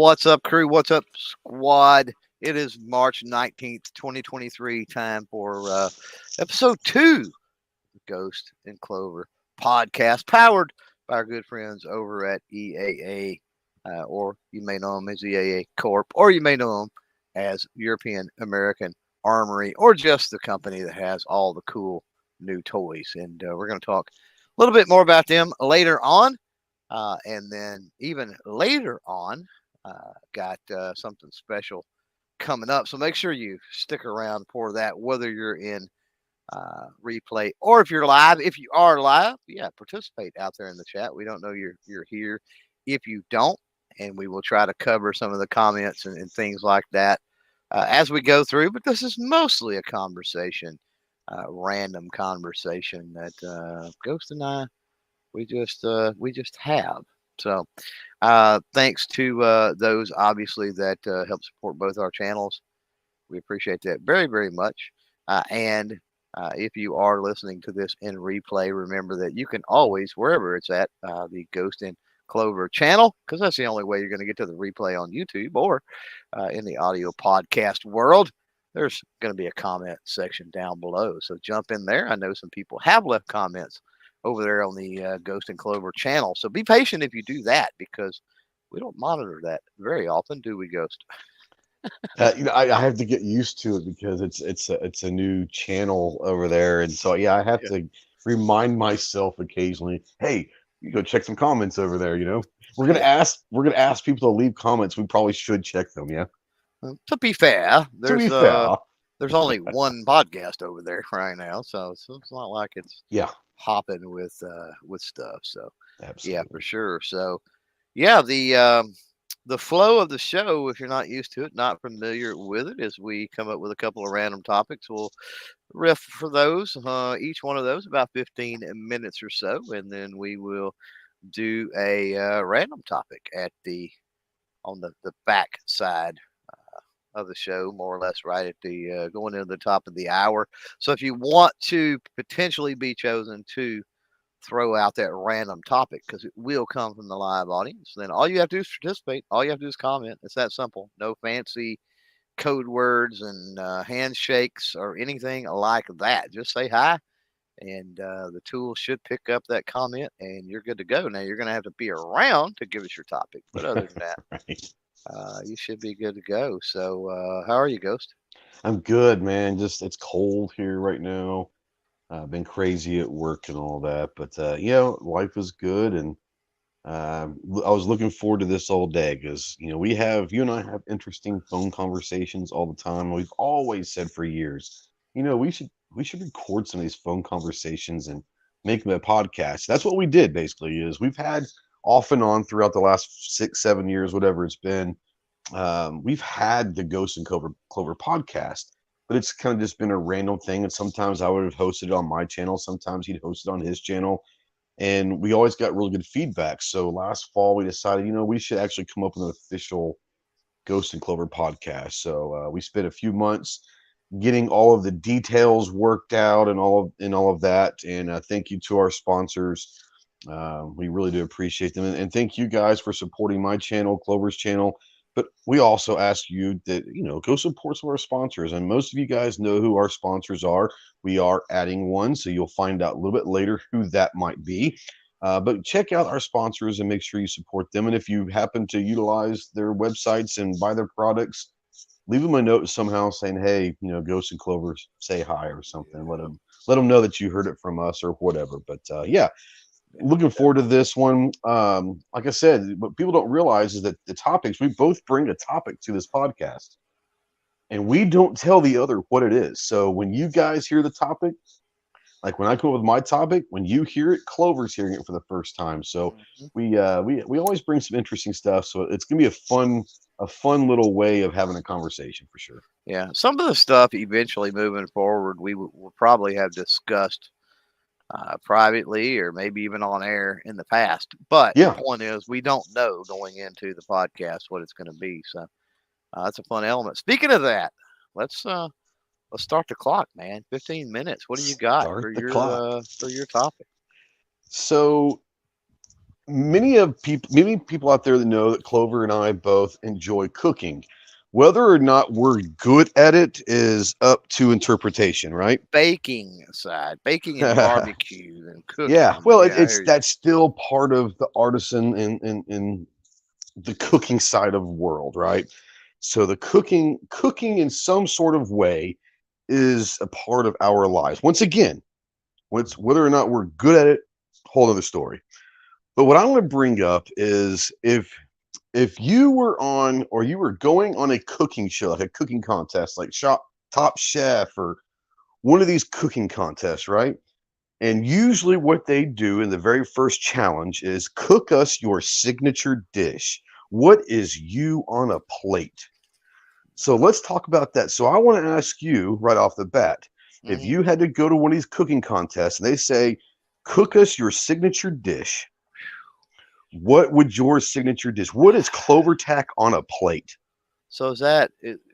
What's up, crew? What's up, squad? It is March 19th, 2023. Time for episode 2 of Ghost and Clover Podcast, powered by our good friends over at EAA, or you may know them as EAA Corp, or you may know them as European American Armory, or just the company that has all the cool new toys. And we're going to talk a little bit more about them later on. And then even later on, got something special coming up. So make sure you stick around for that, whether you're in replay or if you're live. If you are live, yeah, participate out there in the chat. We don't know you're here if you don't, and we will try to cover some of the comments and things like that as we go through. But this is mostly a conversation, random conversation that Ghost and I we just have. So thanks to those obviously that help support both our channels. We appreciate that very, very much. And if you are listening to this in replay, remember that you can always, wherever it's at, the Ghost and Clover channel, because that's the only way you're going to get to the replay on YouTube or in the audio podcast world. There's going to be a comment section down below. So jump in there. I know some people have left comments over there on the Ghost and Clover channel. So be patient if you do that, because we don't monitor that very often, do we, Ghost? I have to get used to it because it's a new channel over there, and so I have to remind myself occasionally. Hey, you go check some comments over there. We're gonna ask people to leave comments. We probably should check them. Yeah. To be fair, there's only one podcast over there right now, so it's not like it's hopping with stuff. So absolutely. Yeah, for sure. So yeah, the flow of the show, if you're not used to it, not familiar with it, is we come up with a couple of random topics. We'll riff for those, each one of those about 15 minutes or so, and then we will do a random topic on the back side of the show, more or less, right at the going into the top of the hour. So if you want to potentially be chosen to throw out that random topic, because it will come from the live audience, then all you have to do is participate. All you have to do is comment. It's that simple. No fancy code words and handshakes or anything like that. Just say hi, and the tool should pick up that comment, and you're good to go. Now, you're going to have to be around to give us your topic, but other than that, right. You should be good to go. So how are you, Ghost? I'm good, man. Just it's cold here right now. I've been crazy at work and all that, but life is good, and I was looking forward to this all day because you and I have interesting phone conversations all the time. We've always said for years, we should record some of these phone conversations and make them a podcast. That's what we did basically. Is we've had off and on throughout the last 6-7 years, whatever it's been. We've had the Ghost and Clover podcast. But it's kind of just been a random thing. And sometimes I would have hosted it on my channel. Sometimes he'd host it on his channel. And we always got really good feedback. So last fall, we decided, we should actually come up with an official Ghost and Clover podcast. So we spent a few months getting all of the details worked out and all of that. And thank you to our sponsors. We really do appreciate them. And thank you guys for supporting my channel, Clover's channel. But we also ask you that, go support some of our sponsors. And most of you guys know who our sponsors are. We are adding one, so you'll find out a little bit later who that might be. But check out our sponsors and make sure you support them. And if you happen to utilize their websites and buy their products, leave them a note somehow saying, hey, Ghost and Clover, say hi or something. Let them know that you heard it from us or whatever. But looking forward to this one. Like I said, what people don't realize is that the topics, we both bring a topic to this podcast and we don't tell the other what it is. So when you guys hear the topic, like when I come up with my topic, when you hear it, Clover's hearing it for the first time. So we always bring some interesting stuff. So it's going to be a fun little way of having a conversation for sure. Yeah. Some of the stuff eventually moving forward, we will probably have discussed privately or maybe even on air in the past. But the point is, we don't know going into the podcast what it's going to be. So that's a fun element. Speaking of that, let's start the clock, man. 15 minutes. What do you got for your topic? So many people out there that know that Clover and I both enjoy cooking. Whether or not we're good at it is up to interpretation, right? Baking aside, baking and barbecue and Yeah, cooking. well, Yeah, I it's hear you. that's still part of the artisan in the cooking side of the world, right? So the cooking in some sort of way is a part of our lives. Once again, whether or not we're good at it, whole other story. But what I want to bring up is if you were on or you were going on a cooking show, like a cooking contest, like Shop Top Chef or one of these cooking contests, right? And usually what they do in the very first challenge is cook us your signature dish. What is you on a plate? So let's talk about that. So I want to ask you right off the bat, if Hmm. you had to go to one of these cooking contests and they say, cook us your signature dish, what would your signature dish? What is CloverTac on a plate? So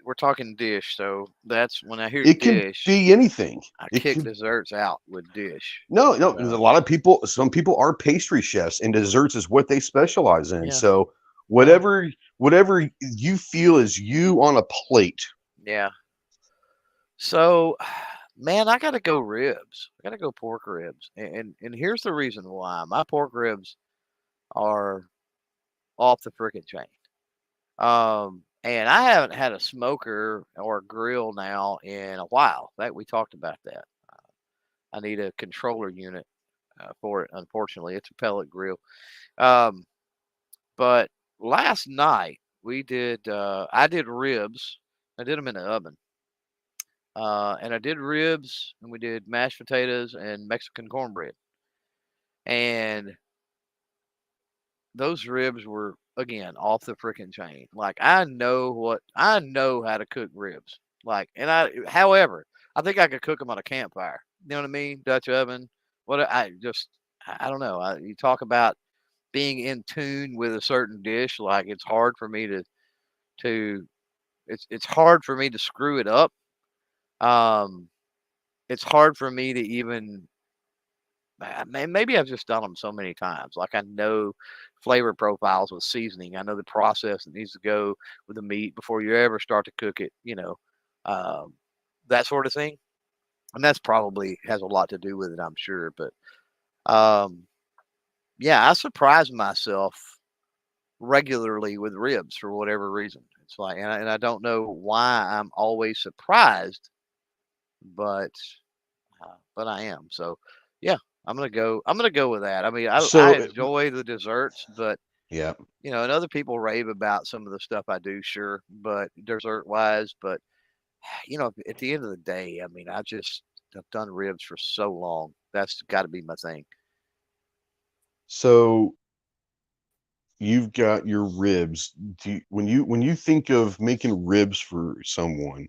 we're talking dish. So that's when I hear It can dish, be anything. I It kick could desserts out with dish. no. A Uh, lot of people, some people are pastry chefs, and desserts is what they specialize in. yeah. So Well, whatever you feel is you on a plate. yeah. So, man, I gotta go ribs. I gotta go pork ribs, and here's the reason why. My pork ribs are off the frickin' chain. And I haven't had a smoker or a grill now in a while. That we talked about that. I need a controller unit for it. Unfortunately, it's a pellet grill. Um, but last night we did. I did ribs. I did them in the oven. And I did ribs, and we did mashed potatoes and Mexican cornbread. And those ribs were again off the freaking chain. Like I know how to cook ribs. Like, however, I think I could cook them on a campfire. You know what I mean? Dutch oven. I don't know. You talk about being in tune with a certain dish. Like it's hard for me to it's hard for me to screw it up. Um, it's hard for me to even maybe I've just done them so many times. Like I know flavor profiles with seasoning. I know the process that needs to go with the meat before you ever start to cook it. Um, that sort of thing. And that's probably has a lot to do with it, I'm sure. But um, yeah, I surprise myself regularly with ribs for whatever reason. It's like, and I don't know why I'm always surprised, but but I am. So yeah, I'm gonna go with that. I mean, I So enjoy the desserts, but yeah. and other people rave about some of the stuff I do, sure, but dessert wise, but at the end of the day, I mean, I've done ribs for so long. That's got to be my thing. So you've got your ribs. When you think of making ribs for someone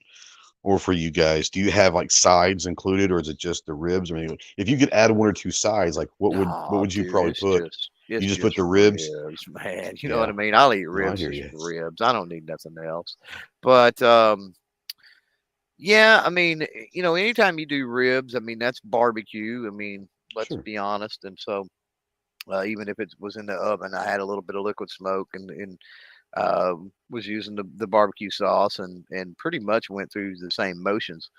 or for you guys, do you have like sides included, or is it just the ribs? I mean, if you could add one or two sides, like what Oh, would you dude, probably put? it's You just put just the ribs? ribs, man. You know what Yeah. I mean? I'll eat No, I ribs hear just you. for ribs. I don't need nothing else. But yeah, I mean, anytime you do ribs, I mean, that's barbecue. I mean, let's Sure. be honest. And so, even if it was in the oven, I had a little bit of liquid smoke and was using the barbecue sauce and pretty much went through the same motions.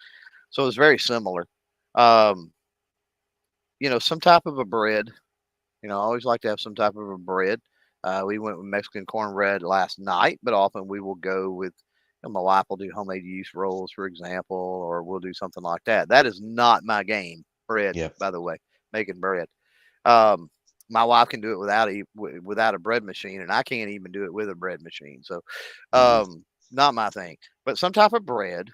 So it was very similar. Um, some type of a bread. I always like to have some type of a bread. We went with Mexican cornbread last night, but often we will go with, my wife will do homemade yeast rolls, for example, or we'll do something like that. That is not my game, bread, Yeah. by the way, making bread. Um, my wife can do it without a bread machine, and I can't even do it with a bread machine. So, Hmm. not my thing. But some type of bread.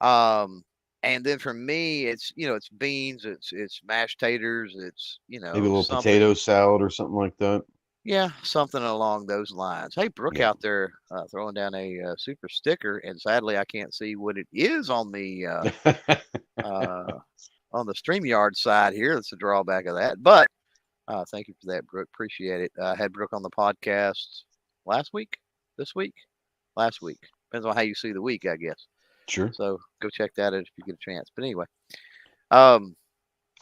Um, and then for me, it's beans, it's mashed taters, it's Maybe a little something. potato salad or something like that. Yeah, something along those lines. Hey, Brooke Yeah. out there throwing down a super sticker, and sadly, I can't see what it is uh, on the StreamYard side here. That's the drawback of that. But thank you for that, Brooke. Appreciate it. I had Brooke on the podcast last week, this week, last week. Depends on how you see the week, I guess. Sure. So go check that out if you get a chance. But anyway, um,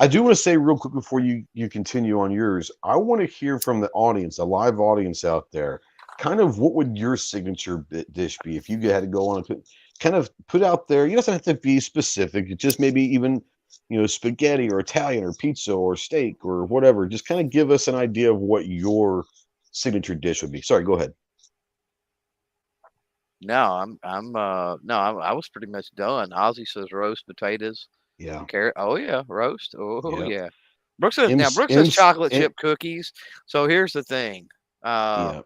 I do want to say real quick before you continue on yours. I want to hear from the audience, a live audience out there. Kind of what would your signature dish be if you had to go on and kind of put out there? You don't have to be specific. Just maybe even spaghetti or Italian or pizza or steak or whatever. Just kind of give us an idea of what your signature dish would be. Sorry, go ahead. No, I was pretty much done. Ozzy says roast potatoes Yeah, and carrot. Oh yeah, roast. Oh yeah. yeah. Brooks says M now. Brooks M says chocolate M chip cookies. So here's the thing. Uh, yeah,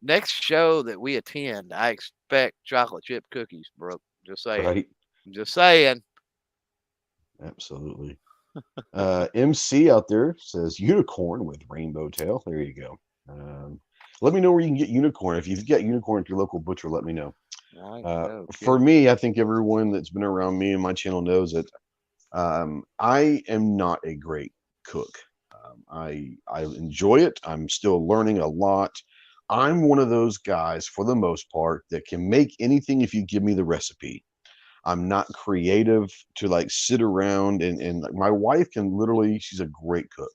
next show that we attend, I expect chocolate chip cookies, Brooke. Just saying. right. Just saying. Absolutely. MC out there says unicorn with rainbow tail. There you go. Let me know where you can get unicorn. If you've got unicorn at your local butcher, let me know. Right. For me, I think everyone that's been around me and my channel knows that I am not a great cook. I enjoy it. I'm still learning a lot. I'm one of those guys, for the most part, that can make anything if you give me the recipe. I'm not creative to like sit around and like my wife can literally, she's a great cook.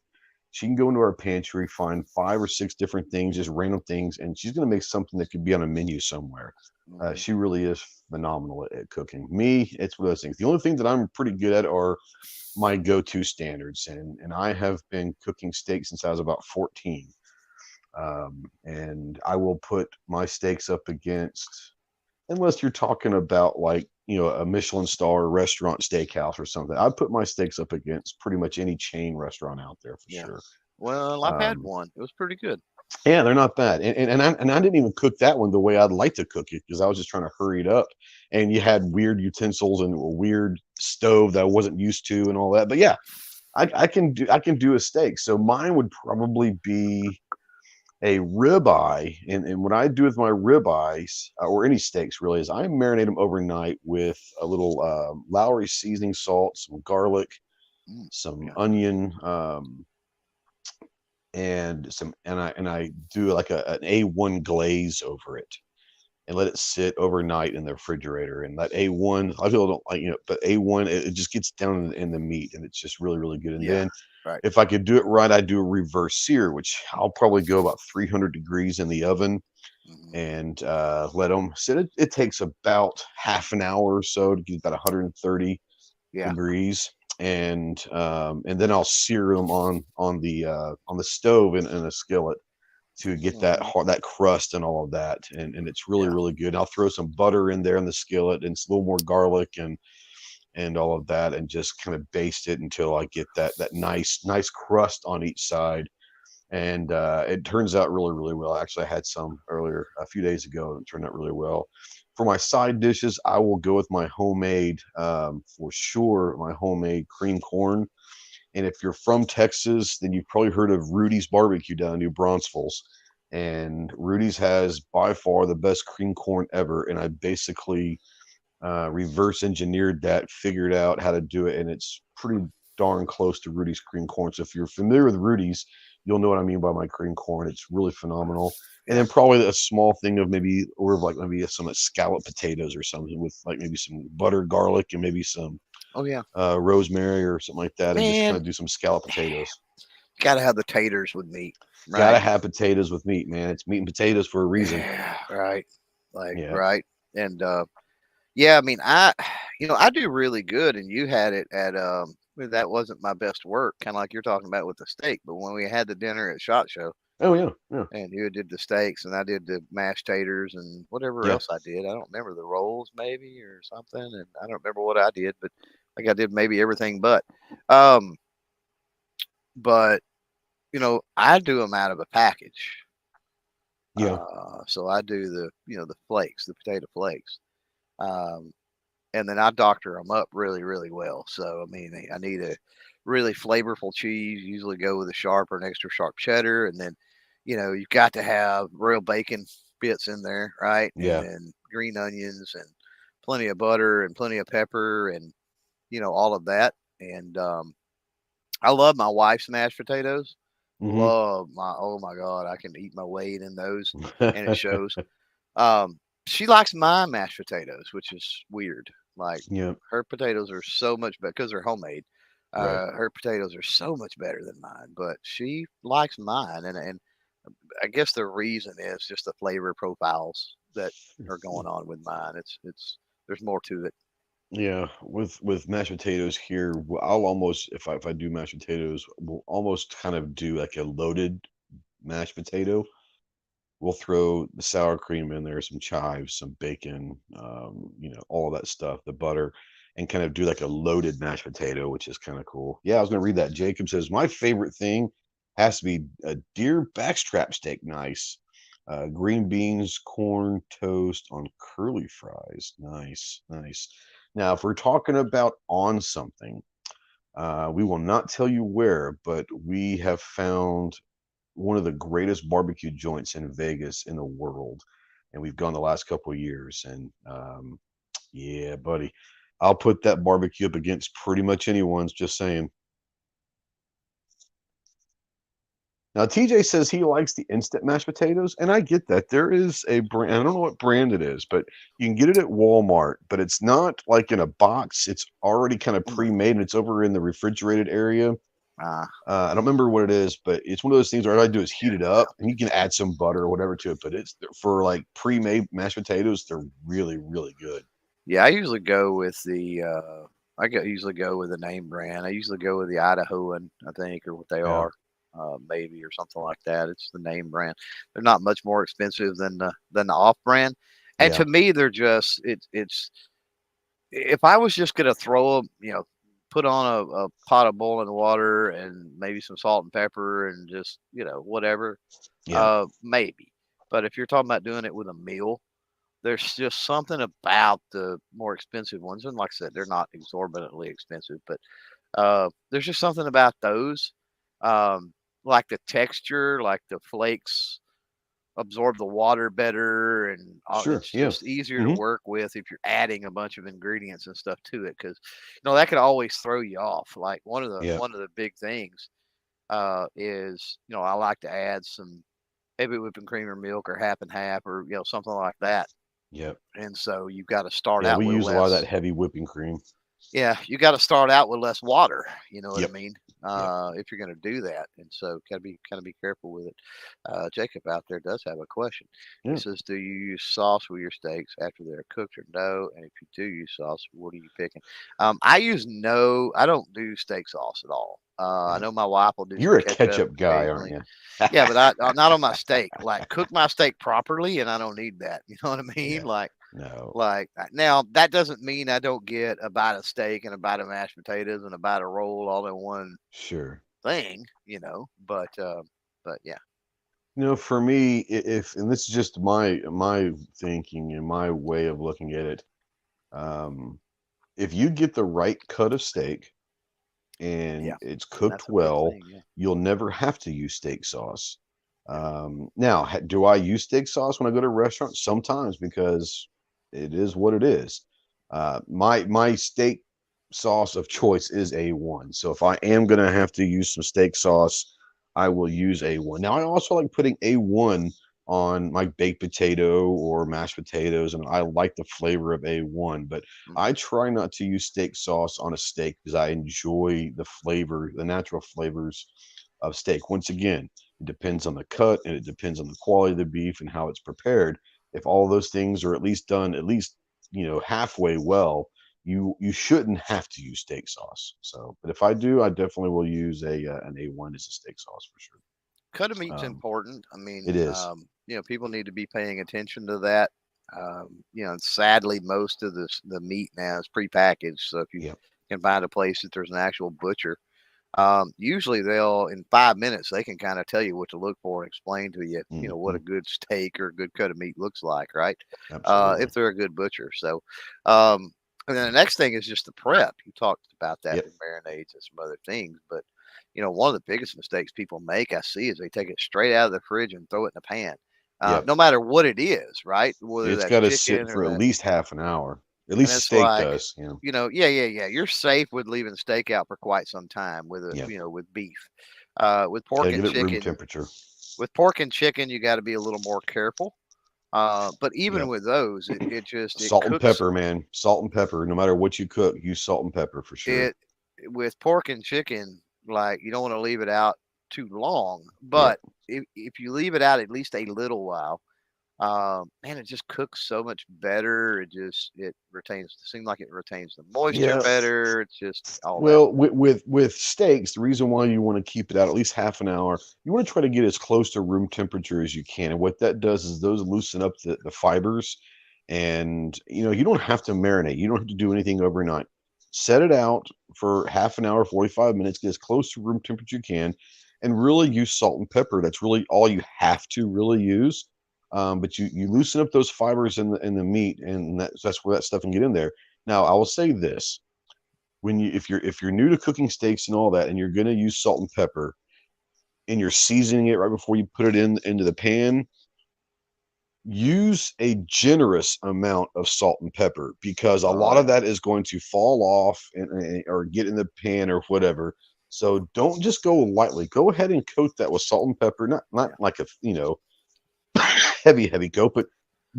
She can go into our pantry, find 5 or 6 different things, just random things, and she's going to make something that could be on a menu somewhere. Mhm. She really is phenomenal at cooking. Me, it's one of those things. The only thing that I'm pretty good at are my go-to standards, and I have been cooking steak since I was about 14. And I will put my steaks up against, unless you're talking about like a Michelin star restaurant steakhouse or something, I'd put my steaks up against pretty much any chain restaurant out there for Yeah. sure. Well, I've had Um, one. It was pretty good. yeah, they're not bad, and I didn't even cook that one the way I'd like to cook it because I was just trying to hurry it up. And you had weird utensils and a weird stove that I wasn't used to and all that. But yeah, I can do a steak. So mine would probably be a ribeye, and what I do with my ribeyes or any steaks really is I marinate them overnight with a little Lowry seasoning salt, some garlic, Mm, some yeah. onion, and I do like an A1 glaze over it and let it sit overnight in the refrigerator. And that A1, I feel don't like but A1 it just gets down in the meat and it's just really really good. And Yeah. then Right. if I could do it right, I do a reverse sear, which I'll probably go about 300 degrees in the oven Mhm. and let them sit. It takes about half an hour or so to get about 130 Yeah. degrees, and then I'll sear them on the stove in a skillet to get Mhm. that crust and all of that, and it's really Yeah. really good. And I'll throw some butter in there in the skillet and a little more garlic and all of that, and just kind of baste it until I get that nice crust on each side. And it turns out really really well. Actually, I had some earlier a few days ago and it turned out really well. For my side dishes, I will go with my homemade, for sure, my homemade cream corn. And if you're from Texas, then you've probably heard of Rudy's Barbecue down in New Braunfels. And Rudy's has by far the best cream corn ever. And I basically reverse engineered that, figured out how to do it, and it's pretty darn close to Rudy's cream corn. So if you're familiar with Rudy's, you'll know what I mean by my cream corn. It's really phenomenal. And Yeah. then probably a small thing of maybe some scalloped potatoes or something with like maybe some butter, garlic, and maybe some Oh yeah. rosemary or something like that, and just kind Man, of do some scalloped potatoes. gotta have the taters with meat, Gotta right? have potatoes with meat, man. It's meat and potatoes for a reason. Yeah. Right. Like Yeah. right. And yeah, I mean, I do really good, and you had it at well, that wasn't my best work, kind of like you're talking about with the steak. But when we had the dinner at Shot Show, Oh yeah. Yeah. and you did the steaks, and I did the mashed taters, and whatever Yeah. else I did, I don't remember the rolls maybe or something, and I don't remember what I did, but like I did maybe everything um, but I do them out of a package. Yeah. So I do the flakes, the potato flakes. Um, and then I doctor them up really, really well. So I mean, I need a really flavorful cheese. Usually go with a sharp or an extra sharp cheddar, and then you've got to have real bacon bits in there, right? And Yeah. then green onions and plenty of butter and plenty of pepper and all of that. And I love my wife's mashed potatoes. Hmm. Love my oh my god, I can eat my weight in those, and it shows. She likes my mashed potatoes, which is weird. Like Yeah. her potatoes are so much better because they're homemade. Right. Her potatoes are so much better than mine, but she likes mine, and I guess the reason is just the flavor profiles that are going on with mine. It's there's more to it. Yeah, with mashed potatoes here, I'll almost if I do mashed potatoes, we'll almost kind of do like a loaded mashed potato. We'll throw the sour cream in there, some chives, some bacon, all of that stuff, the butter, and kind of do like a loaded mashed potato, which is kind of cool. Yeah, I was gonna read that. Jacob says my favorite thing has to be a deer backstrap steak. Nice. Green beans, corn, toast on curly fries. Nice, nice. Now, if we're talking about on something, we will not tell you where, but we have found one of the greatest barbecue joints in Vegas in the world, and we've gone the last couple of years. And yeah, buddy, I'll put that barbecue up against pretty much anyone's. Just saying. Now, TJ says he likes the instant mashed potatoes, and I get that. There is a brand, I don't know what brand it is, but you can get it at Walmart, but it's not like in a box. It's already kind of Mm. pre-made, and it's over in the refrigerated area. Ah, I don't remember what it is, but it's one of those things where all I do is heat it up, and you can add some butter or whatever to it. But it's for like pre-made mashed potatoes. They're really, really good. yeah. I usually go with the usually go with the name brand. I usually go with the Idahoan, I think, or what they Yeah, are, maybe or something like that. It's the name brand. They're not much more expensive than the off brand, and yeah, to me, they're just it's if I was just gonna throw them, put on a pot of boiling water and maybe some salt and pepper and just whatever, yeah, maybe. But if you're talking about doing it with a meal, there's just something about the more expensive ones, and like I said, they're not exorbitantly expensive, but there's just something about those, like the texture, like the flakes absorb the water better, and sure, it's yeah, just easier to hmm work with if you're adding a bunch of ingredients and stuff to it, because that could always throw you off. Like yeah, one of the big things is I like to add some maybe whipping cream or milk or half and half or something like that, yeah, and so you've got to start yeah. out We with use a lot of that less. heavy whipping cream. Yeah, you got to start out with less water. You know what I Yep, mean? yep, If you're going to do that, and so got to be kind of be careful with it. Jacob out there does have a question. He yeah. says, "Do you use sauce with your steaks after they're cooked, or no? And if you do use sauce, what are you picking?" I use no. I don't do steak sauce at all. I Yeah. know my wife will do some You're a ketchup ketchup guy, aren't occasionally. you? Yeah, but not on my steak. Like cook my steak properly, and I don't need that. You know what I mean? Yeah. Like No. now, that doesn't mean I don't get a bite of steak and a bite of mashed potatoes and a bite of roll all in one Sure. thing, but yeah. For me, if and this is just my thinking and my way of looking at it, um, if you get the right cut of steak and Yeah, it's and cooked that's a big well, thing. Yeah, you'll never have to use steak sauce. yeah. Now, do I use steak sauce when I go to restaurants? Sometimes because it is what it is. My steak sauce of choice is A1. So if I am gonna have to use some steak sauce, I will use A1. Now I also like putting A1 on my baked potato or mashed potatoes, and I like the flavor of A1, but Mhm. I try not to use steak sauce on a steak because I enjoy the flavor, the natural flavors of steak. Once again, it depends on the cut and it depends on the quality of the beef and how it's prepared. If all those things are at least done at least, halfway well, you shouldn't have to use steak sauce. So, but if I do, I definitely will use a an A1 as a steak sauce for sure. Cut of meat's Um, important. I it mean, is. people need to be paying attention to that. And sadly, most of the meat now is prepackaged. So if you Yep. can find a place that there's an actual butcher, usually they'll in 5 minutes they can kind of tell you what to look for and explain to you, what Hmm. a good steak or a good cut of meat looks like, right? If Absolutely. they're a good butcher. So, um, and then the next thing is just the prep. You talked about that, Yep. the marinades and some other things, but one of the biggest mistakes people make I see is they take it straight out of the fridge and throw it in the pan, Yep. no matter what it is, right? Whether It's that's got to sit chicken or for at that, least half an hour. At and least it's steak like, does. yeah, yeah, yeah. You're safe with leaving steak out for quite some time Yeah. with beef. With Got to pork get and it room chicken, temperature. you got to be a little more careful. But even Yep. with those, it Salt and cooks pepper, man. Salt and pepper. No matter what you cook, use salt and pepper for sure. it. with pork and chicken, like you don't want to leave it out too long, Yeah. but if you leave it out at least a little while, man, it just cooks so much better. It retains. It seems like it retains the moisture Yeah. better. It's just all that. Well, with steaks, the reason why you want to keep it out at least half an hour, you want to try to get as close to room temperature as you can. And what that does is those loosen up the fibers. And you don't have to marinate. You don't have to do anything overnight. Set it out for half an hour, 45 minutes, get as close to room temperature you can, and really use salt and pepper. That's really all you have to really use. But you loosen up those fibers in the meat, and that's where that stuff can get in there. Now, I will say this when if you're new to cooking steaks and all that, and you're going to use salt and pepper, and you're seasoning it right before you put it into the pan, use a generous amount of salt and pepper, because a Oh lot of yeah, that is going to fall off or get in the pan or whatever. So don't just go lightly. Go ahead and coat that with salt and pepper, not yeah, like a heavy coat, but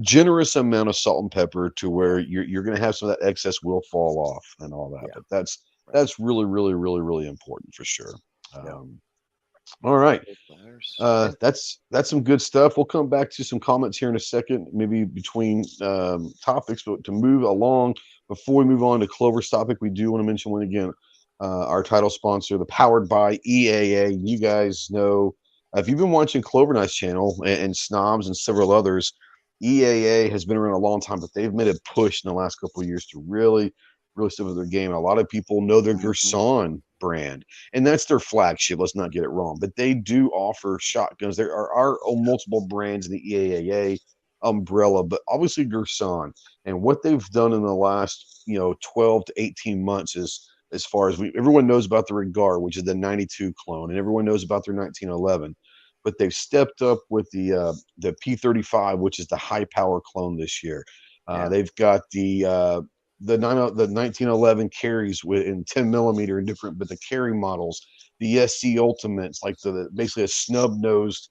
generous amount of salt and pepper to yeah, where you're going to have some of that excess will fall off and all that. yeah. But Right. that's really, really, really, really important for sure. Yeah. Um, all right. Yeah. That's some good stuff. We'll come back to some comments here in a second, maybe between topics, but to move along, before we move on to Clover's topic, we do want to mention one again, our title sponsor, the Powered by EAA. You guys know, if you've been watching Clover Knight's channel and Snobs and several others, EAA has been around a long time, but they've made a push in the last couple of years to really step up their game. A lot of people know their Hmm. Gerson brand, and that's their flagship. Let's not get it wrong, but they do offer shotguns. There are multiple brands in the EAA umbrella, but obviously Gerson. And what they've done in the last 12 to 18 months is, as far as everyone knows about the Regard, which is the 92 clone, and everyone knows about their 1911. But they've stepped up with the P35, which is the high power clone this year. Yeah. They've got the 1911 carries in 10 millimeter and different, but the carry models, the SC Ultimates, like basically a snub nosed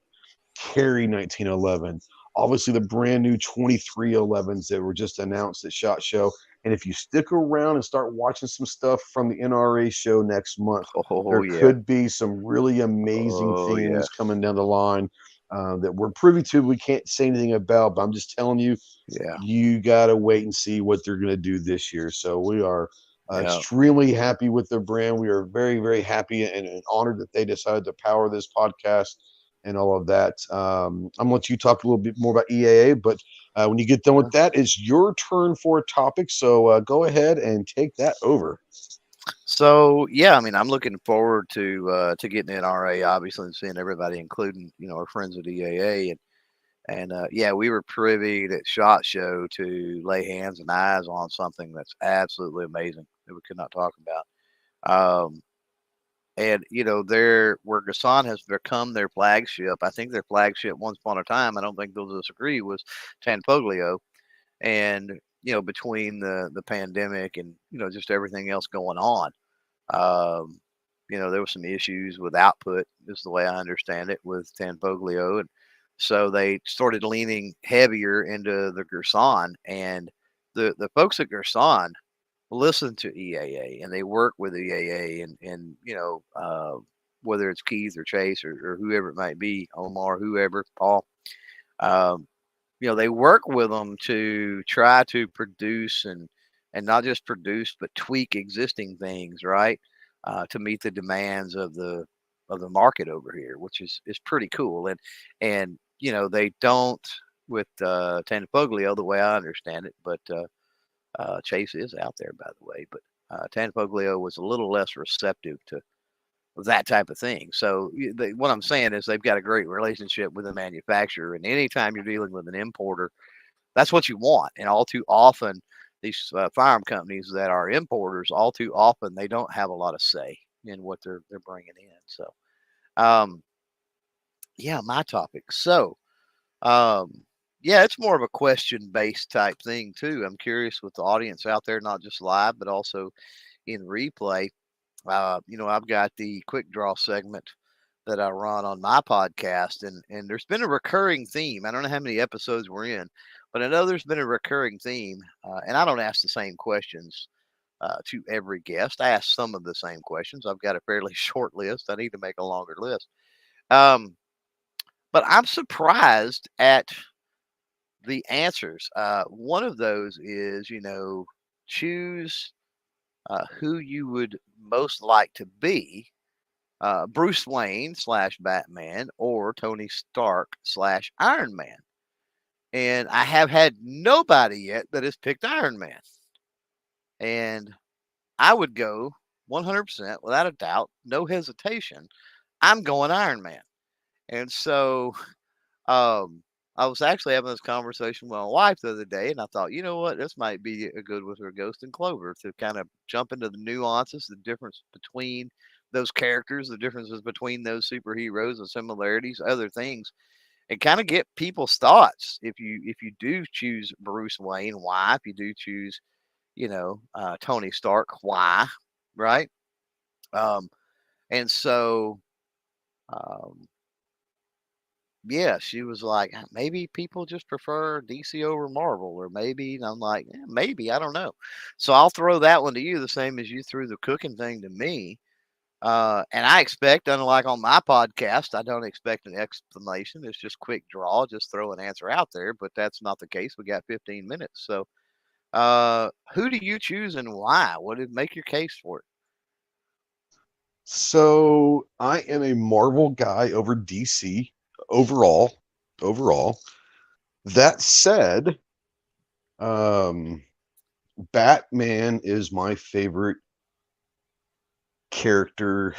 carry 1911. Obviously, the brand new 2311s that were just announced at SHOT Show. And if you stick around and start watching some stuff from the NRA show next month, Oh there yeah. could be some really amazing Oh yeah. things coming down the line that we're privy to. We can't say anything about, but I'm just telling you, Yeah. you got to wait and see what they're going to do this year. So we are Yeah. extremely happy with their brand. We are very, very happy and honored that they decided to power this podcast and all of that. I'm going to let you talk a little bit more about EAA, but when you get done with that, it's your turn for a topic. So go ahead and take that over. So yeah, I mean, I'm looking forward to getting NRA, obviously, and seeing everybody, including our friends at EAA, and yeah, we were privy at SHOT Show to lay hands and eyes on something that's absolutely amazing that we could not talk about. And their where Gasan has become their flagship. I think their flagship once upon a time, I don't think they'll disagree, was Tanfoglio. And between the pandemic and just everything else going on, um, there was some issues with output, is the way I understand it, with Tanfoglio, and so they started leaning heavier into the Gerson, and the folks at Gerson listen to EAA and they work with EAA, and whether it's Keith or Chase or whoever it might be, Omar, whoever, Paul, um, they work with them to try to produce and not just produce but tweak existing things, right, to meet the demands of the market over here, which is pretty cool. And they don't with Tanfoglio, the way I understand it, but Chase is out there, by the way, but Tanfoglio was a little less receptive to that type of thing. So what I'm saying is they've got a great relationship with the manufacturer, and anytime you're dealing with an importer, that's what you want. And all too often, these firearm companies that are importers, all too often they don't have a lot of say in what they're bringing in. So, um, yeah, my topic. So, um, yeah, it's more of a question based type thing too. I'm curious with the audience out there, not just live, but also in replay. I've got the quick draw segment that I run on my podcast, and there's been a recurring theme. I don't know how many episodes we're in, but I know there's been a recurring theme, and I don't ask the same questions to every guest. I ask some of the same questions. I've got a fairly short list. I need to make a longer list. Um, but I'm surprised at the answers. One of those is, choose who you would most like to be, Bruce Wayne slash Batman or Tony Stark slash Iron Man. And I have had nobody yet that has picked Iron Man. And I would go 100% without a doubt, no hesitation. I'm going Iron Man. And so I was actually having this conversation with my wife the other day, and I thought, you know what, this might be a good with her Ghost and Clover to kind of jump into the nuances, the difference between those characters, the differences between those superheroes, the similarities, other things, and kind of get people's thoughts. If you do choose Bruce Wayne, why? If you do choose, Tony Stark, why? Right? Um, and so. Um, yeah, she was like, maybe people just prefer DC over Marvel, or maybe, and I'm like, maybe, I don't know. So I'll throw that one to you, the same as you threw the cooking thing to me. And I expect, unlike on my podcast, I don't expect an explanation. It's just quick draw, just throw an answer out there, but that's not the case. We got 15 minutes. So who do you choose and why? What did make your case for it? So I am a Marvel guy over DC overall. That said, um, Batman is my favorite character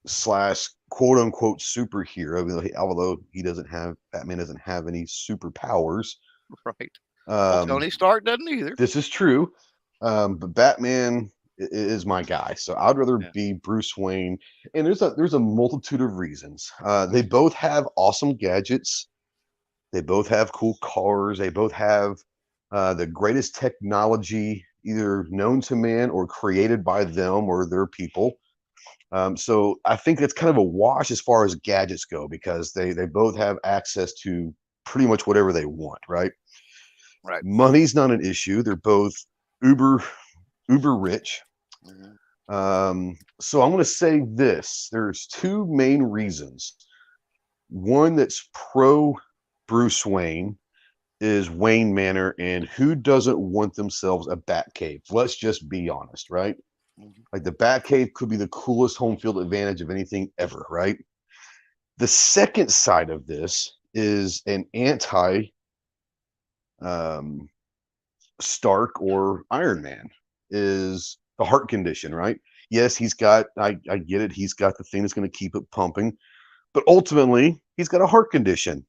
slash quote unquote superhero. Although Batman doesn't have any superpowers. Right. Well, Tony Stark doesn't either. This is true. But Batman is my guy. So I'd rather be Bruce Wayne. And there's a multitude of reasons. They both have awesome gadgets. They both have cool cars. They both have the greatest technology either known to man or created by them or their people. So I think that's kind of a wash as far as gadgets go, because they both have access to pretty much whatever they want, right? Right. Money's not an issue. They're both uber rich. So I'm going to say this. There's two main reasons. One that's pro Bruce Wayne is Wayne Manor, and who doesn't want themselves a Batcave? Let's just be honest, right? Like the Batcave could be the coolest home field advantage of anything ever, right? The second side of this is an anti Stark or Iron Man, is the heart condition, right? Yes, I get it, he's got the thing that's going to keep it pumping, but ultimately he's got a heart condition.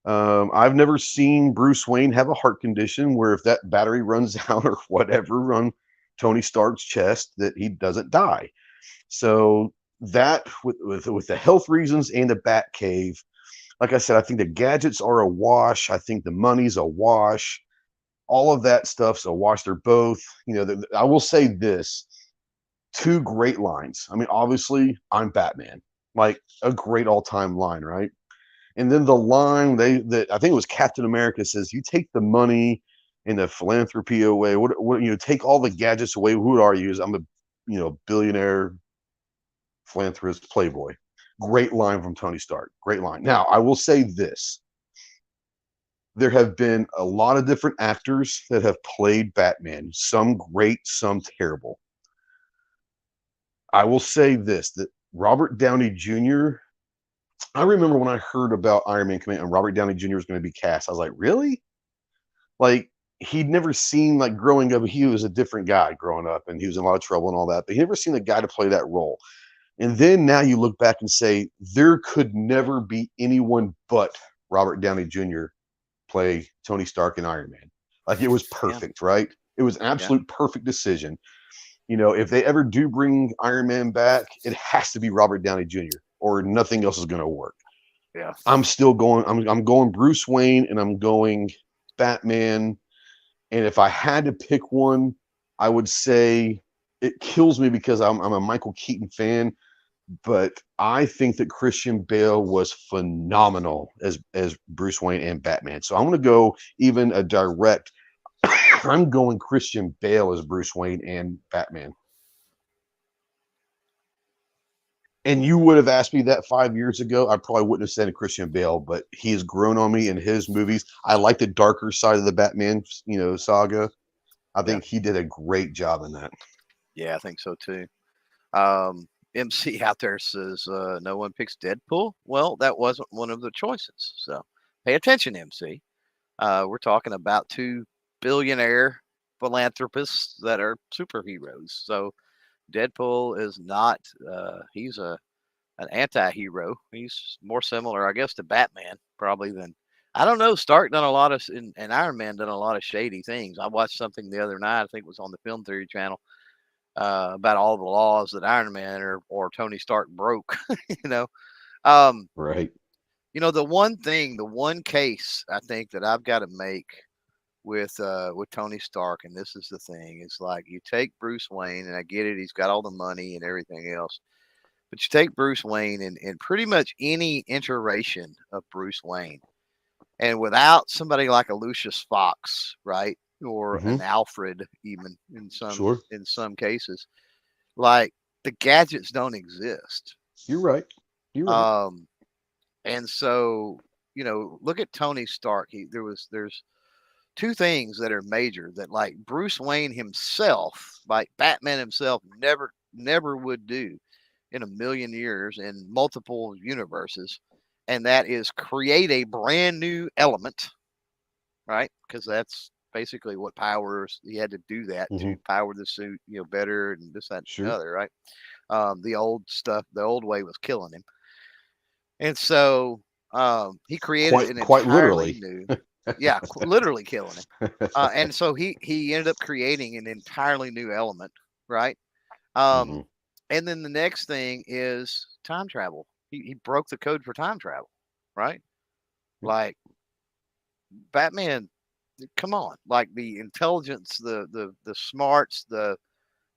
I've never seen Bruce Wayne have a heart condition where if that battery runs out or whatever on Tony Stark's chest, that he doesn't die. So that with the health reasons and the Batcave, like I said, I think the gadgets are a wash. I think the money's a wash. All of that stuff's a wash. They're both, I will say this, two great lines. I mean, obviously, I'm Batman, like a great all-time line, right? And then the line that I think it was Captain America says, "You take the money and the philanthropy away. What take all the gadgets away. Who are you?" I'm a billionaire philanthropist playboy. Great line from Tony Stark. Great line. Now, I will say this. There have been a lot of different actors that have played Batman, some great, some terrible. I will say this, that Robert Downey Jr., I remember when I heard about Iron Man coming and Robert Downey Jr. was going to be cast, I was like, really? Like, he'd never seen, like, growing up, he was a different guy growing up, and he was in a lot of trouble and all that, but he never seen a guy to play that role. And then now you look back and say, there could never be anyone but Robert Downey Jr. play Tony Stark and Iron Man. Like, it was perfect, right? It was an absolute perfect decision. If they ever do bring Iron Man back, it has to be Robert Downey Jr. or nothing else is going to work. Yeah. I'm still going, I'm going Bruce Wayne and I'm going Batman. And if I had to pick one, I would say it kills me because I'm a Michael Keaton fan, but I think that Christian Bale was phenomenal as Bruce Wayne and Batman. So I'm going to go even a direct I'm going Christian Bale as Bruce Wayne and Batman. And you would have asked me that 5 years ago, I probably wouldn't have said Christian Bale, but he has grown on me in his movies. I like the darker side of the Batman, saga. I think he did a great job in that. Yeah, I think so too. MC out there says no one picks Deadpool. Well, that wasn't one of the choices. So pay attention, MC. We're talking about two billionaire philanthropists that are superheroes. So Deadpool is not. He's an anti-hero. He's more similar, I guess, to Batman probably than. I don't know. Stark done a lot of and Iron Man done a lot of shady things. I watched something the other night. I think it was on the Film Theory channel about all the laws that Iron Man or Tony Stark broke. you know, Right. the one case I think that I've got to make with Tony Stark, and this is the thing, it's like you take Bruce Wayne, and I get it, he's got all the money and everything else, but you take Bruce Wayne and pretty much any iteration of Bruce Wayne, and without somebody like a Lucius Fox, right, or an Alfred, even in some cases, like the gadgets don't exist. You're right. And so look at Tony Stark. There's two things that are major that like Bruce Wayne himself, like Batman himself, never would do in a million years in multiple universes, and that is create a brand new element, right? Because that's basically what powers he had to do that to power the suit, better and this, that, and the other, right? The old stuff, the old way was killing him, and so he created an quite entirely literally new. Yeah, literally killing him. And so he ended up creating an entirely new element, right? And then the next thing is time travel. He broke the code for time travel, right? Like Batman, come on, like the intelligence, the smarts,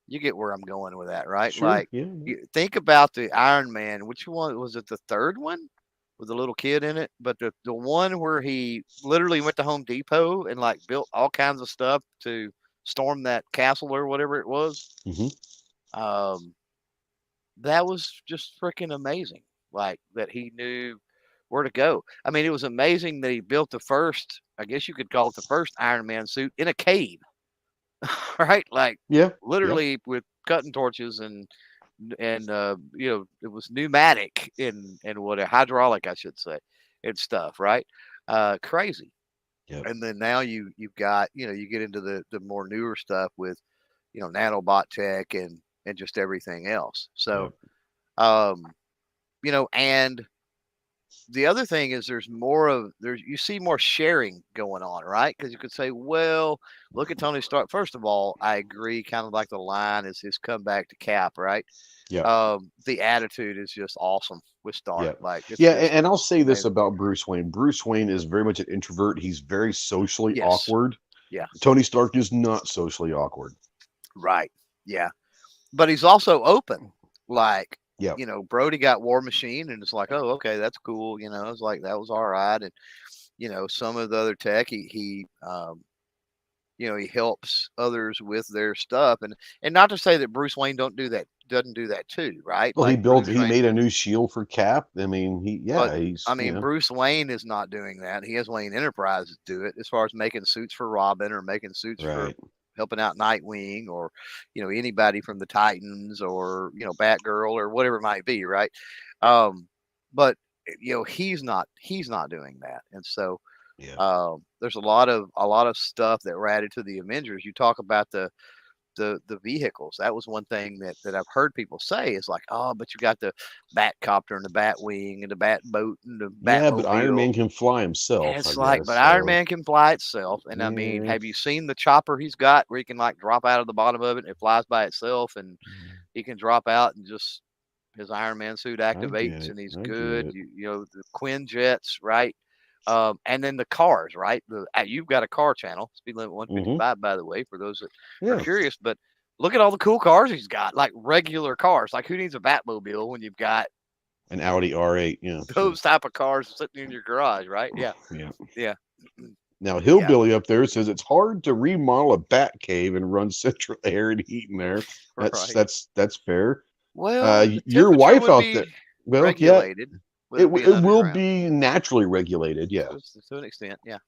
you get where I'm going with that, right? Like you think about the Iron Man. Which one was it? The third one? With a little kid in it, but the one where he literally went to Home Depot and like built all kinds of stuff to storm that castle or whatever it was. That was just freaking amazing. Like that he knew where to go. I mean, it was amazing that he built the first, I guess you could call it the first Iron Man suit in a cave, right? Like literally with cutting torches and it was pneumatic and what a hydraulic, I should say, and stuff, right? Crazy. And then now you've got, you get into the more newer stuff with, nanobot tech and just everything else. So, and the other thing is you see more sharing going on, right? Because you could say, well, look at Tony Stark. First of all, I agree, kind of like the line is his comeback to Cap, right? The attitude is just awesome with Stark. And I'll say this about Bruce Wayne. Bruce Wayne is very much an introvert. He's very socially awkward. Yeah. Tony Stark is not socially awkward. Right. Yeah. But he's also open. Like, yeah, Brody got War Machine, and it's like, oh, okay, that's cool. It's like that was all right. And some of the other tech, he helps others with their stuff, and not to say that Bruce Wayne doesn't do that too, right? Well, like he made a new shield for Cap. I mean, Bruce Wayne is not doing that. He has Wayne Enterprises do it as far as making suits for Robin or making suits for helping out Nightwing or, anybody from the Titans or, Batgirl or whatever it might be. Right. But he's not doing that. And so, there's a lot of stuff that were added to the Avengers. You talk about the vehicles. That was one thing that I've heard people say is like, oh, but you got the Batcopter and the Batwing and the Batboat and the Batmobile. But Iron Man can fly himself. And it's Iron Man can fly itself. And I mean, have you seen the chopper he's got where he can like drop out of the bottom of it and it flies by itself and he can drop out and just his Iron Man suit activates and he's good. The Quinn jets, right? And then the cars, right? You've got a car channel, speed limit 155, by the way, for those that are curious. But look at all the cool cars he's got, like regular cars. Like who needs a Batmobile when you've got an Audi R8? Those type of cars sitting in your garage, right? Yeah. Yeah. Now, Hillbilly up there says it's hard to remodel a bat cave and run central air and heat in there. Right. That's fair. Well, the Your temperature wife would out there, be well, yeah, regulated with it being it will underground be naturally regulated. Yeah. to an extent. Yeah.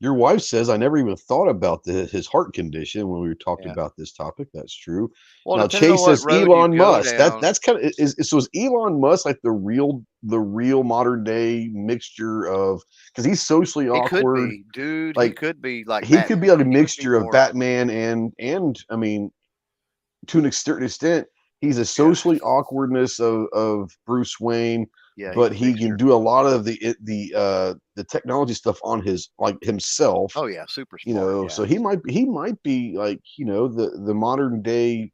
Your wife says, I never even thought about his heart condition when we were talking Yeah. about this topic. That's true. Well, Now, depending on Chase what says road you Elon go Musk. down. That's kind of so is Elon Musk like the real modern day mixture of, because he's socially He could awkward. be, dude. He Like could be like he could Batman. be like a He would be mixture of more. Batman and I mean, to an certain extent, he's a Yeah. socially awkwardness of Bruce Wayne, Yeah. He's but a he can mixture. do a lot of the technology stuff on his, like, himself. Oh yeah, super You smart. know, Yeah. so he might be like, you know, the modern day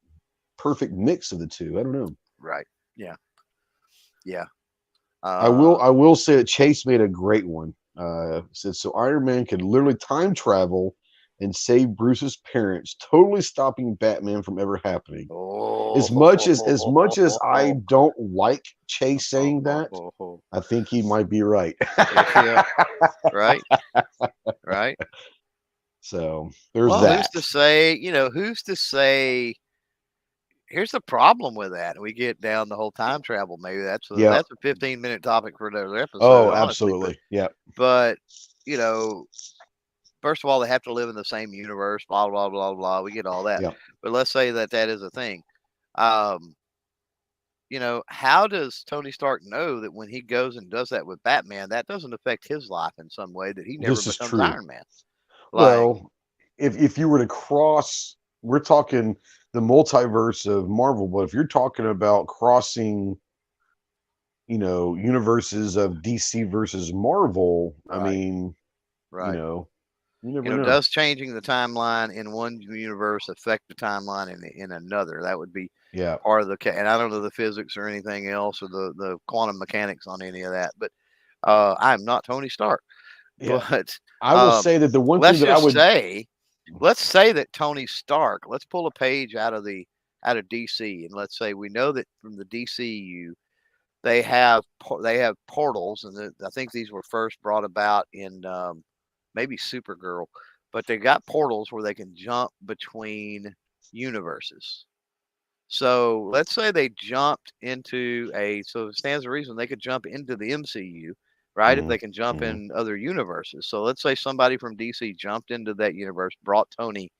perfect mix of the two. I don't know. Right. Yeah. Yeah. I will say that Chase made a great one. Said so Iron Man could literally time travel and save Bruce's parents, totally stopping Batman from ever happening. Oh. As much as I don't like Chase saying that, I think he might be right. Yeah. Right. Right. So there's Well, that. who's to say? You know, who's to say? Here's the problem with that. We get down the whole time travel. Maybe that's a Yeah. 15-minute topic for another episode. Oh, honestly. absolutely. Yeah. But you know, first of all, they have to live in the same universe. Blah blah blah blah. We get all that. Yeah. But let's say that is a thing. You know, how does Tony Stark know that when he goes and does that with Batman, that doesn't affect his life in some way, that he never This is becomes true. Iron Man? Well, if you were to cross, we're talking the multiverse of Marvel, but if you're talking about crossing, you know, universes of DC versus Marvel, I Right. mean, Right. you know, you never You know, know. does changing the timeline in one universe affect the timeline in another? That would be Yeah. part of the and I don't know the physics or anything else or the quantum mechanics on any of that, but I'm not Tony Stark. Yeah. But I will say that the one thing let's that I just would say, let's say that Tony Stark. Let's pull a page out of DC, and let's say we know that from the DCU they have portals, and I think these were first brought about in maybe Supergirl, but they got portals where they can jump between universes. So let's say they jumped into so it stands to reason they could jump into the MCU, right? If they can jump in other universes. So let's say somebody from DC jumped into that universe, brought Tony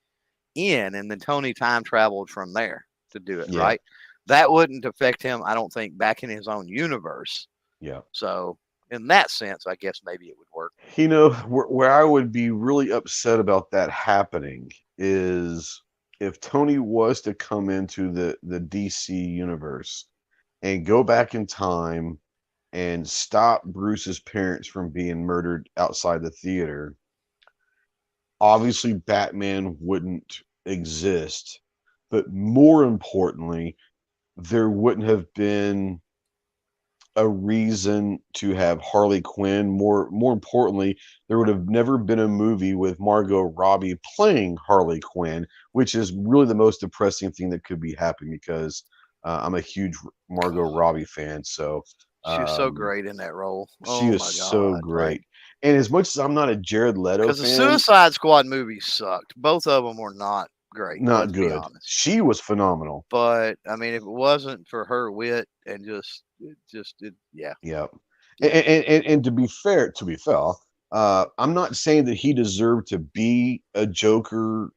in, and then Tony time traveled from there to do it, right? That wouldn't affect him, I don't think, back in his own universe. Yeah. So in that sense, I guess maybe it would work. You know, where I would be really upset about that happening is if Tony was to come into the DC universe and go back in time and stop Bruce's parents from being murdered outside the theater. Obviously, Batman wouldn't exist, but more importantly, there wouldn't have been a reason to have Harley Quinn. More importantly, there would have never been a movie with Margot Robbie playing Harley Quinn, which is really the most depressing thing that could be happening because I'm a huge Margot Robbie fan. So she was so great in that role. She is so great. And as much as I'm not a Jared Leto fan, because the Suicide Squad movies sucked. Both of them were not great. Not good. She was phenomenal. But I mean, if it wasn't for her wit and yeah. And to be fair, I'm not saying that he deserved to be a Joker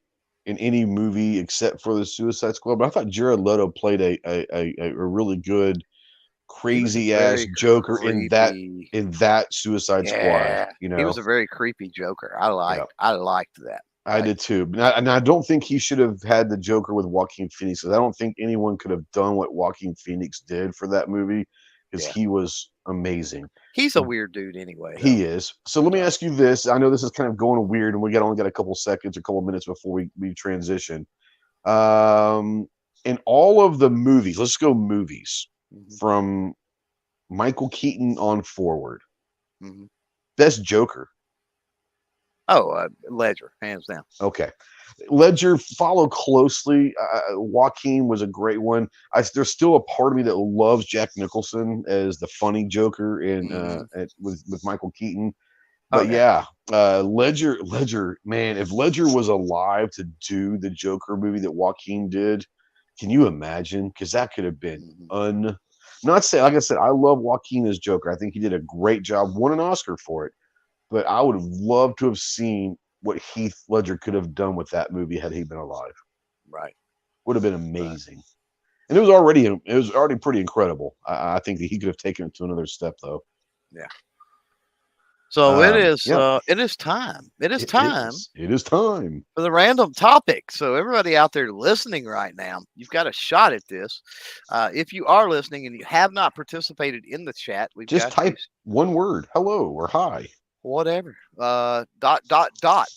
in any movie except for the Suicide Squad, but I thought Jared Leto played a really good, crazy ass Joker creepy. in that Suicide Squad. You know, he was a very creepy Joker. I liked that. I did too, and I don't think he should have had the Joker with Joaquin Phoenix. I don't think anyone could have done what Joaquin Phoenix did for that movie because he was amazing. He's a weird dude anyway. Though. He is. So let me ask you this. I know this is kind of going weird, and we only got a couple seconds or a couple minutes before we transition. In all of the movies, let's go movies from Michael Keaton on forward. Best Joker. Oh, Ledger, hands down. Okay. Ledger, follow closely. Joaquin was a great one. There's still a part of me that loves Jack Nicholson as the funny Joker with Michael Keaton. But yeah, Ledger, man, if Ledger was alive to do the Joker movie that Joaquin did, can you imagine? Because that could have been not say, like I said, I love Joaquin as Joker. I think he did a great job, won an Oscar for it. But I would have loved to have seen what Heath Ledger could have done with that movie had he been alive. Right. Would have been amazing. And it was already pretty incredible. I think that he could have taken it to another step, though. Yeah. So it is time. It is time for the random topic. So everybody out there listening right now, you've got a shot at this. If you are listening and you have not participated in the chat, we've just type one word, hello or hi. Whatever.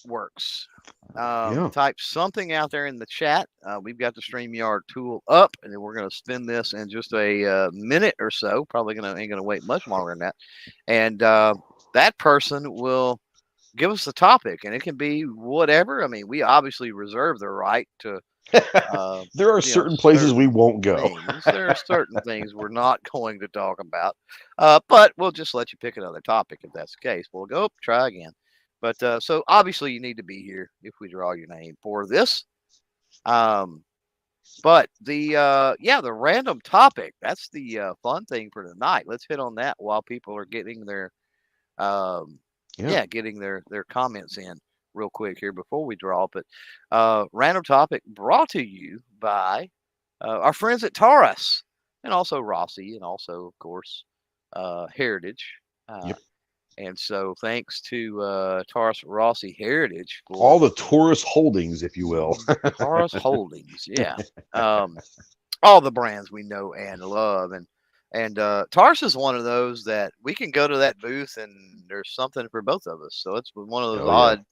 Works. Type something out there in the chat. We've got the StreamYard tool up, and then we're going to spin this in just a minute or so. Probably ain't going to wait much longer than that. And that person will give us the topic, and it can be whatever. I mean, we obviously reserve the right to. There are certain places we won't go. There are certain things we're not going to talk about, but we'll just let you pick another topic if that's the case. We'll go try again. But so obviously you need to be here if we draw your name for this. But the random topic, that's the fun thing for tonight. Let's hit on that while people are getting their getting their comments in real quick here before we draw. But random topic brought to you by our friends at Taurus, and also Rossi, and also of course Heritage. And so thanks to Taurus, Rossi, Heritage for all the Taurus holdings, if you will. Taurus holdings, yeah. All the brands we know and love, and Taurus is one of those that we can go to that booth and there's something for both of us. So it's one of those odd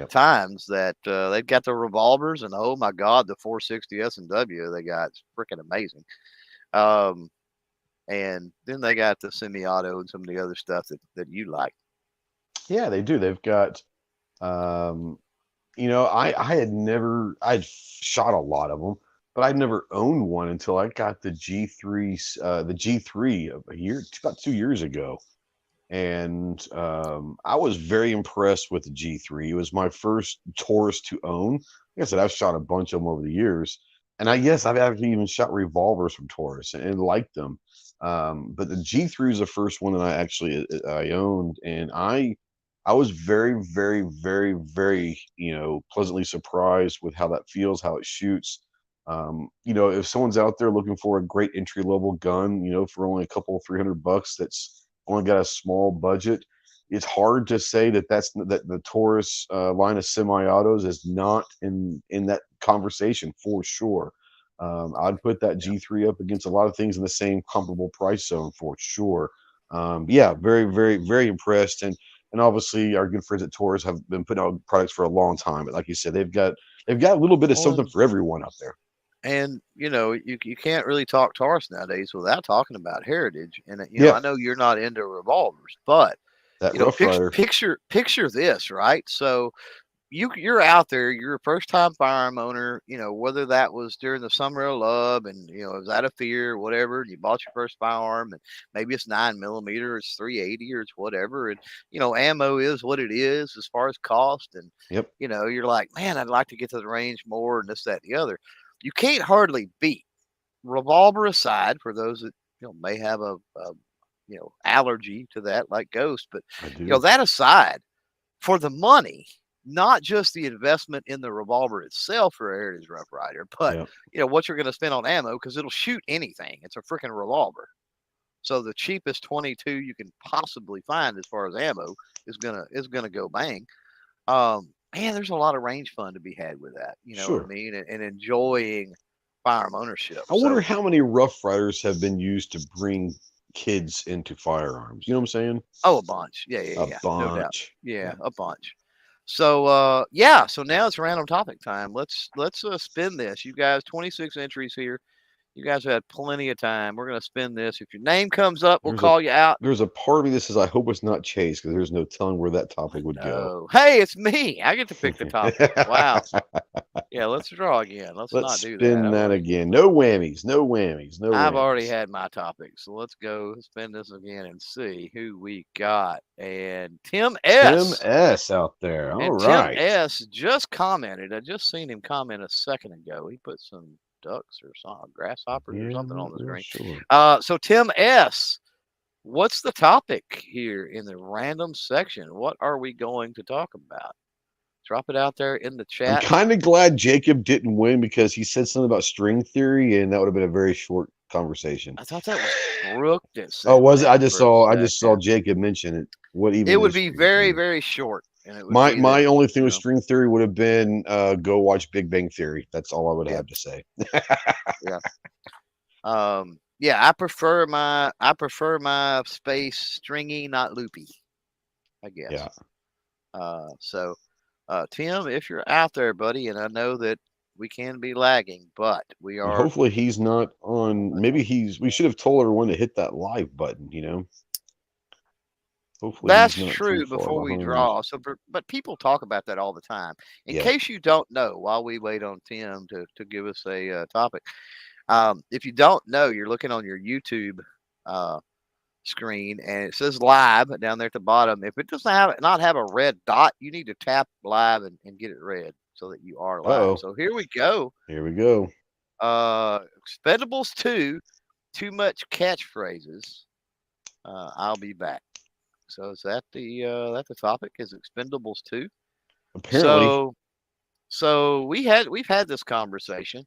times that they've got the revolvers, and oh my God, the 460 S&W they got, it's freaking amazing. And then they got the semi-auto and some of the other stuff that you like. Yeah, they do. They've got, I I'd shot a lot of them, but I'd never owned one until I got the G3 about 2 years ago. And I was very impressed with the G3. It was my first Taurus to own. Like I said, I've shot a bunch of them over the years. And I've actually even shot revolvers from Taurus and liked them. But the G3 is the first one that I owned, and I was very, very, very, very, pleasantly surprised with how that feels, how it shoots. If someone's out there looking for a great entry level gun, for only a couple of $300 that's only got a small budget, it's hard to say that the Taurus line of semi-autos is not in that conversation for sure. I'd put that G3 up against a lot of things in the same comparable price zone for sure. Very, very, very impressed. And obviously our good friends at Taurus have been putting out products for a long time. But like you said, they've got a little bit of something for everyone out there. And you can't really talk Taurus nowadays without talking about Heritage. And I know you're not into revolvers, but that Rough Rider. Picture this, right? So you're out there, you're a first time firearm owner, whether that was during the summer of love and, it was out of fear, whatever, and you bought your first firearm and maybe it's 9mm, it's 380 or it's whatever. And, ammo is what it is as far as cost. And, you're like, man, I'd like to get to the range more and this, that, and the other. You can't hardly beat, revolver aside, for those that, may have a allergy to that like Ghost, but, that aside, for the money, not just the investment in the revolver itself for a Heritage Rough Rider, but what you're going to spend on ammo, because it'll shoot anything. It's a freaking revolver. So the cheapest 22 you can possibly find as far as ammo is gonna go bang. Man, there's a lot of range fun to be had with that. You know what I mean? And enjoying firearm ownership. I wonder how many Rough Riders have been used to bring kids into firearms. You know what I'm saying? Oh, a bunch. Yeah. A bunch. No doubt. Yeah, a bunch. So so now it's random topic time. Let's spin this. You guys, 26 entries here. You guys have had plenty of time. We're going to spin this. If your name comes up, we'll There's a call you out. there's a part of me that says I hope it's not Chase because there's no telling where that topic would go. No. Hey, it's me. I get to pick the topic. Wow. Yeah, let's draw again. Let's Let's not do that. spin that again. No whammies. No whammies. No I've whammies. already had my topic, so let's go spin this again and see who we got. And Tim S. Tim S. out there. All And right. Tim S. just commented. I just seen him comment a second ago. He put some ducks or some grasshoppers or something on the screen. Sure. So Tim S., what's the topic here in the random section? What are we going to talk about? Drop it out there in the chat. I'm kind of glad Jacob didn't win because he said something about string theory, and that would have been a very short conversation. I thought that was Brooke that said Oh, was it? that I just saw Jacob mention it. What even? It would be very, very short. And it would my be my only thing with string theory would have been go watch Big Bang Theory. That's all I would have to say. Yeah. Yeah, I prefer my space stringy, not loopy, I guess. Yeah. So Tim, if you're out there, buddy, and I know that we can be lagging, but we are. And hopefully he's not on. Maybe we should have told everyone to hit that live button. Hopefully that's true before we draw. So, but people talk about that all the time. In case you don't know, while we wait on Tim to give us a topic, if you don't know, you're looking on your YouTube screen and it says live down there at the bottom. If it doesn't not have a red dot, you need to tap live and get it red so that you are live. So here we go. Here we go. Expendables 2, too much catchphrases. I'll be back. So is that the topic? Is Expendables 2? Apparently. So we've had this conversation.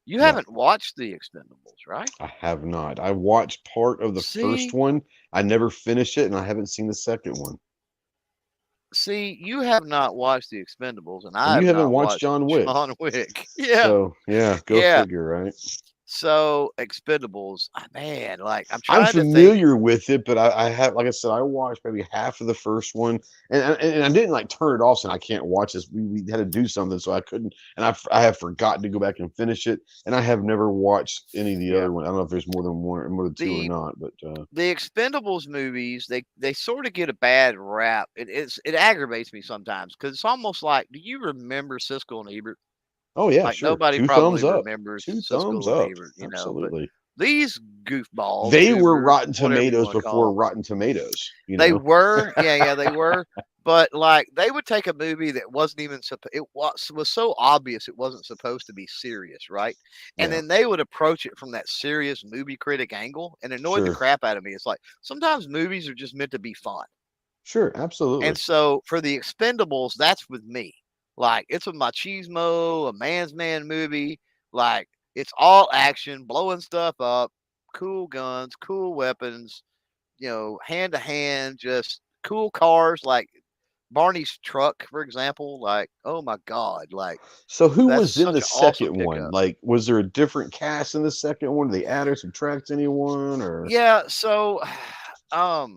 You haven't watched the Expendables, right? I have not. I watched part of the first one. I never finished it, and I haven't seen the second one. See, you have not watched the Expendables, and you haven't watched John Wick. John Wick, yeah. So go figure, right? So Expendables, man, like I'm familiar with it, but I have, like I said, I watched maybe half of the first one, and I didn't like turn it off, saying I can't watch this. We had to do something, so I couldn't, and I have forgotten to go back and finish it, and I have never watched any of the other one. I don't know if there's more than one, more than two or not, but the Expendables movies, they sort of get a bad rap. It aggravates me sometimes because it's almost like, do you remember Siskel and Ebert? Oh yeah, like sure. Nobody Two remembers Two thumbs up. Ebert, Absolutely. Know, but these goofballs. They were Rotten Tomatoes before Rotten Tomatoes. They were, yeah, they were. But like they would take a movie that wasn't even it was so obvious it wasn't supposed to be serious, right? And then they would approach it from that serious movie critic angle and annoy the crap out of me. It's like sometimes movies are just meant to be fun. Sure, absolutely. And so for the Expendables, that's with me. Like it's a machismo, a man's man movie. Like it's all action, blowing stuff up, cool guns, cool weapons, hand to hand, just cool cars. Like Barney's truck, for example. Like, oh my God! Like, so who was in the second one? Like, was there a different cast in the second one? Did they add or subtract anyone? Or so, I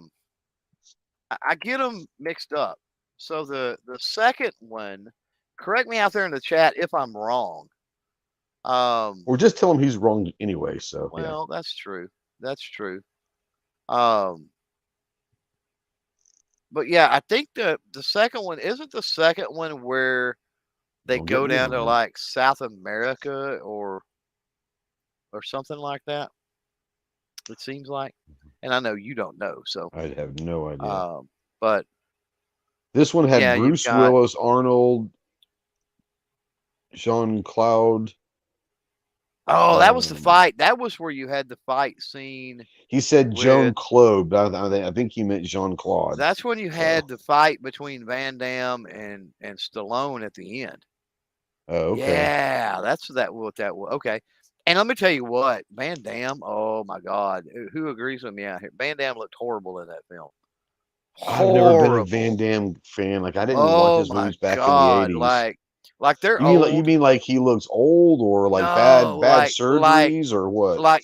get them mixed up. So the second one. Correct me out there in the chat if I'm wrong. Or just tell him he's wrong anyway. So that's true. That's true. But yeah, I think the second one isn't the second one where they go down to like South America or something like that. It seems like, and I know you don't know, so I have no idea. But this one had Bruce Willis, Arnold, Jean-Claude. Oh, that was the fight. That was where you had the fight scene. He said Jean-Claude, but I think he meant Jean-Claude. That's when you had the fight between Van Damme and Stallone at the end. Oh, okay. Yeah, that's what that was. Okay. And let me tell you what, Van Damme, oh my God. Who agrees with me out here? Van Damme looked horrible in that film. I've never been a Van Damme fan. Like I didn't watch his movies back in the 80s. Like they're old. You mean like he looks old or like bad surgeries or what? Like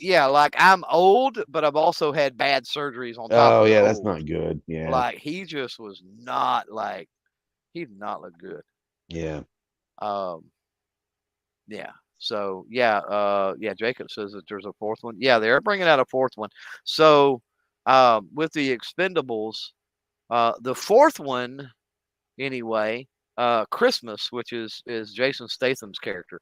I'm old, but I've also had bad surgeries on top of Oh yeah, that's not good. Yeah. Like he just was not he did not look good. Yeah. Yeah. So yeah, Jacob says that there's a fourth one. Yeah, they're bringing out a fourth one. So with the Expendables, the fourth one anyway, Christmas, which is Jason Statham's character.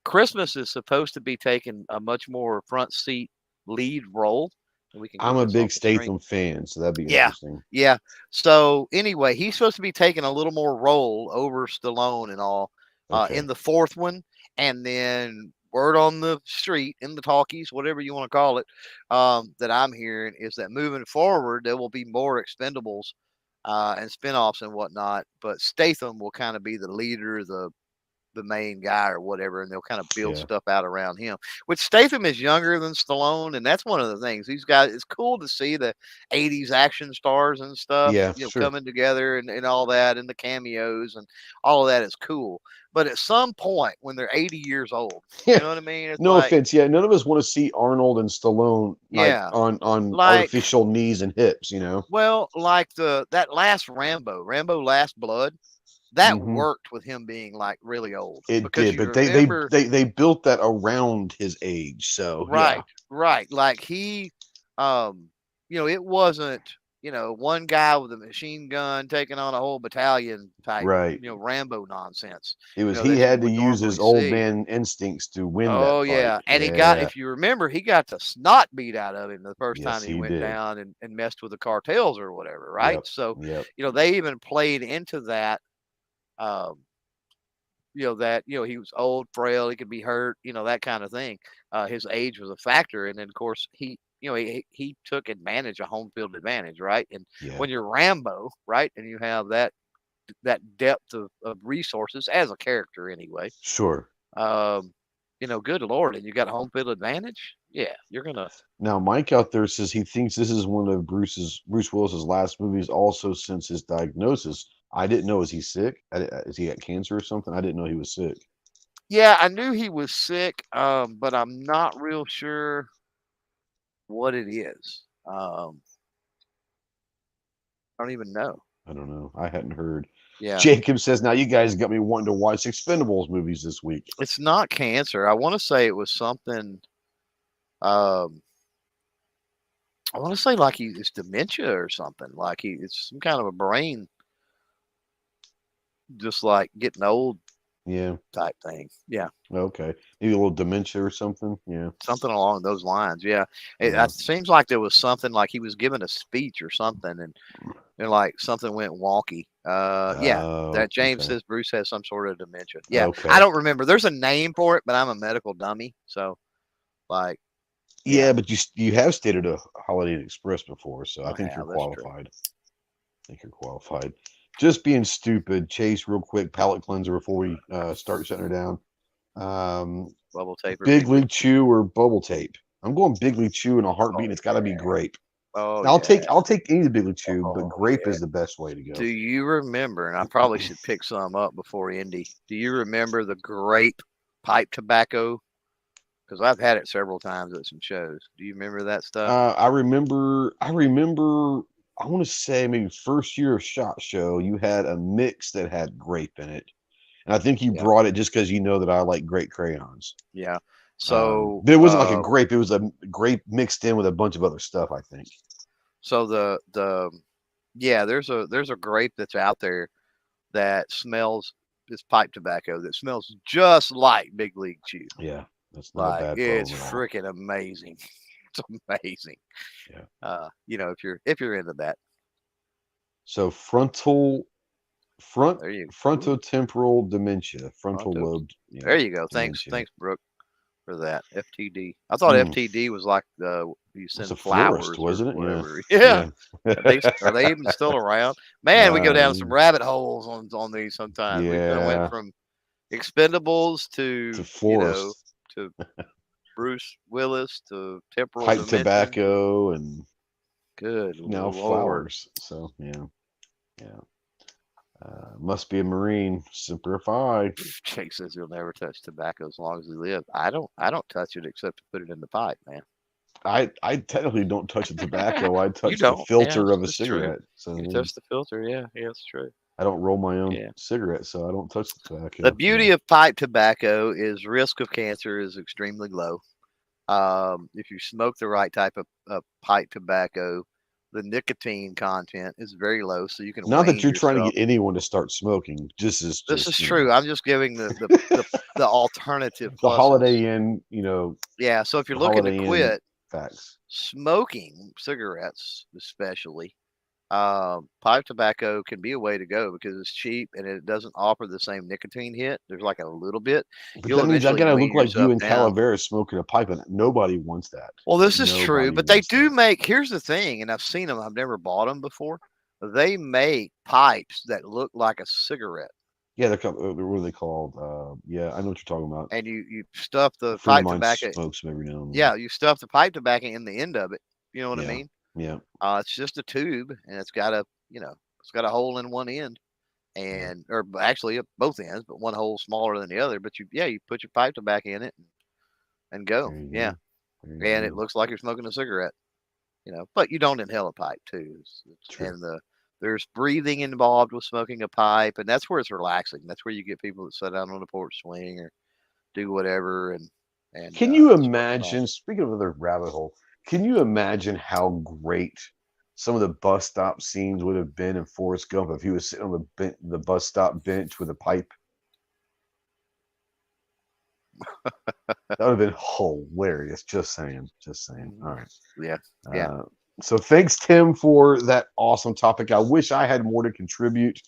Christmas is supposed to be taking a much more front seat lead role. And we can I'm get a this off big the screen. Statham fan, so that'd be Yeah, interesting. yeah. So anyway, he's supposed to be taking a little more role over Stallone and all in Okay. the fourth one, and then word on the street, in the talkies, whatever you want to call it, that I'm hearing is that moving forward there will be more Expendables and spinoffs and whatnot, but Statham will kind of be the leader, the main guy or whatever, and they'll kind of build Yeah. stuff out around him. Which Statham is younger than Stallone, and that's one of the things. These guys, it's cool to see the '80s action stars and stuff, Yeah, sure. coming together and all that, and the cameos and all of that is cool. But at some point, when they're 80 years old, you Yeah. know what I mean? It's No like, offense. Yeah, none of us want to see Arnold and Stallone like yeah, on like, artificial knees and hips, you know. well, like that last Rambo Last Blood, that Hmm. worked with him being like really old It because did, you but they they remember. they they built that around his age. So yeah. Right, right. Like he, um, it wasn't, one guy with a machine gun taking on a whole battalion type, Right. Rambo nonsense, It was he that you had to would use his normally old see. man instincts to win that Oh fight. yeah, and Yeah. if you remember, he got the snot beat out of him the first Yes, time he he went did. down and messed with the cartels or whatever, right? Yep. So, Yep. they even played into that. Um, that he was old, frail, he could be hurt, that kind of thing. His age was a factor, and then of course he took advantage of home field advantage, right? And Yeah. when you're Rambo, right, and you have that depth of resources as a character anyway, Sure. um, good lord, and you got home field advantage, yeah, you're gonna. Now, Mike out there says he thinks this is one of Bruce Willis's last movies, also since his diagnosis. I didn't know. Is he sick? Is he got cancer or something? I didn't know he was sick. Yeah, I knew he was sick, but I'm not real sure what it is. I don't even know. I don't know. I hadn't heard. Yeah. Jacob says, now you guys got me wanting to watch Expendables movies this week. It's not cancer. I want to say it was something. Um, I want to say like it's dementia or something. Like it's some kind of a brain, just like getting old Yeah. type thing. Yeah, Okay. Maybe a little dementia or something. Yeah. something along those lines. Yeah, Yeah. it seems like there was something like he was giving a speech or something, and like something went wonky. Yeah, Oh, that James okay. says Bruce has some sort of dementia. Yeah, Okay. I don't remember. There's a name for it, but I'm a medical dummy, so like. Yeah, Yeah, but you have stayed at a Holiday Inn Express before, so I I think you're have. That's true. qualified. I think you're qualified. Just being stupid. Chase, real quick, palate cleanser before we start shutting her down. Bubble tape or Big League Chew or Bubble Tape? I'm going Big League Chew in a heartbeat. Oh, It's got to be yeah. grape. Oh, I'll yeah. take any of the Big League Chew, but Oh, grape yeah. is the best way to go. Do you remember, and I probably should pick some up before Indy, do you remember the grape pipe tobacco? Because I've had it several times at some shows. Do you remember that stuff? I remember. I want to say maybe first year of SHOT Show, you had a mix that had grape in it, and I think you Yeah. brought it just because you know that I like grape crayons. Yeah. So, But it wasn't like a grape; it was a grape mixed in with a bunch of other stuff, I think. so there's a grape that's out there that smells this pipe tobacco that smells just like Big League Chew. Yeah, that's not a Like bad it's problem at all. freaking amazing. It's amazing. Yeah. If you're into that. So There you frontotemporal dementia, frontal Fronto. lobe. There you go. Dementia. Thanks, Brooke, for that. FTD. I thought FTD was like you It's send a flowers florist, wasn't it? whatever. Yeah. Yeah. Are they even still around? Man, we go down some Um, rabbit holes on these sometimes. We kind of went Yeah. from Expendables to To florist. to Bruce Willis to temporal Pipe dimension. tobacco and Good now Lord. flowers. So yeah. Must be a Marine. Semper Fi. Jake says he'll never touch tobacco as long as he lives. I don't touch it except to put it in the pipe, man. I technically don't touch the tobacco. I touch the don't. filter Yeah, of a it's true. cigarette. So You yeah. touch the filter, yeah, it's true. I don't roll my own Yeah. cigarettes, so I don't touch the tobacco. The beauty of pipe tobacco is risk of cancer is extremely low. If you smoke the right type of pipe tobacco, the nicotine content is very low, so you can Not that wean you're trying to yourself. get anyone to start smoking. Just as This is just true. I'm just giving the alternative the pluses. Holiday Inn, Yeah. So if you're the looking to Holiday Inn quit facts. smoking cigarettes, especially, pipe tobacco can be a way to go because it's cheap and it doesn't offer the same nicotine hit. There's like a little bit. But You'll that means I eventually gotta wean look like you yourself in down. Calavera smoking a pipe, and nobody wants that. Well, this is true, Nobody but they wants do that. make. Here's the thing, and I've seen them. I've never bought them before. They make pipes that look like a cigarette, Yeah, what are they called? Yeah, I know what you're talking about. and you stuff A the friend of pipe mine tobacco. smokes them every now and then. Yeah, you stuff the pipe tobacco in the end of it. You know what I Yeah, mean? yeah, It's just a tube, and it's got a hole in one end, yeah. or actually at both ends, but one hole smaller than the other. But you put your pipe tobacco in it and go. There you Yeah, go. There you and it go. looks like you're smoking a cigarette. But you don't inhale a pipe too. True. And there's breathing involved with smoking a pipe, and that's where it's relaxing. That's where you get people that sit down on the porch swing or do whatever, and Can you smoke a pipe. imagine? Speaking of another rabbit hole, can you imagine how great some of the bus stop scenes would have been in Forrest Gump if he was sitting on the bus stop bench with a pipe? That would have been hilarious. Just saying. Just saying. All right. Yeah, yeah. Uh, so thanks, Tim, for that awesome topic. I wish I had more to contribute.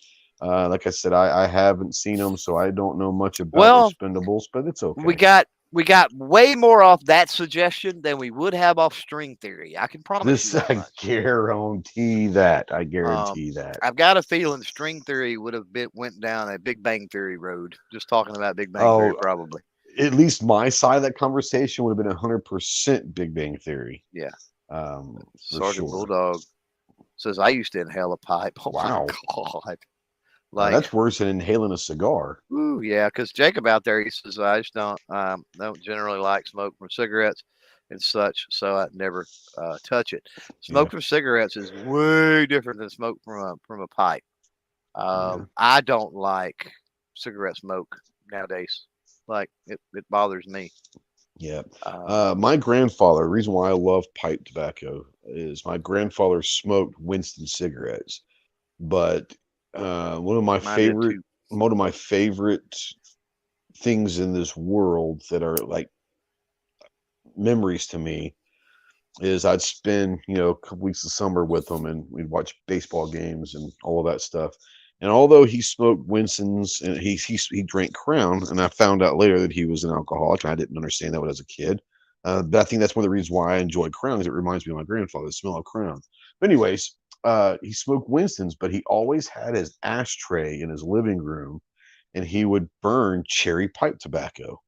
Like I said, I haven't seen them, so I don't know much about Well, Expendables, but it's we okay. got we got way more off that suggestion than we would have off string theory. I can promise you This that I much. guarantee that. I Um, guarantee that. I've got a feeling string theory would have went down a Big Bang Theory road. Just talking about Big Bang Theory, Oh, probably. at least my side of that conversation would have been 100% Big Bang Theory. Yeah. For Sergeant sure. Bulldog says I used to inhale a pipe. Oh my Wow. god! Like, That's worse than inhaling a cigar. ooh, yeah. Because Jacob out there, he says I just don't generally like smoke from cigarettes and such, so I never touch it. Yeah. Smoke from cigarettes is way different than smoke from a pipe. Yeah. I don't like cigarette smoke nowadays. Like it bothers me. Yeah. But My grandfather, the reason why I love pipe tobacco is my grandfather smoked Winston cigarettes. But one of my mine did favorite too. things in this world that are like memories to me is I'd spend, a couple weeks of summer with him and we'd watch baseball games and all of that stuff. And although he smoked Winston's and he drank Crown, and I found out later that he was an alcoholic, and I didn't understand that as a kid. But I think that's one of the reasons why I enjoy Crown, is it reminds me of my grandfather, the smell of Crown. But anyways, he smoked Winston's, but he always had his ashtray in his living room, and he would burn cherry pipe tobacco,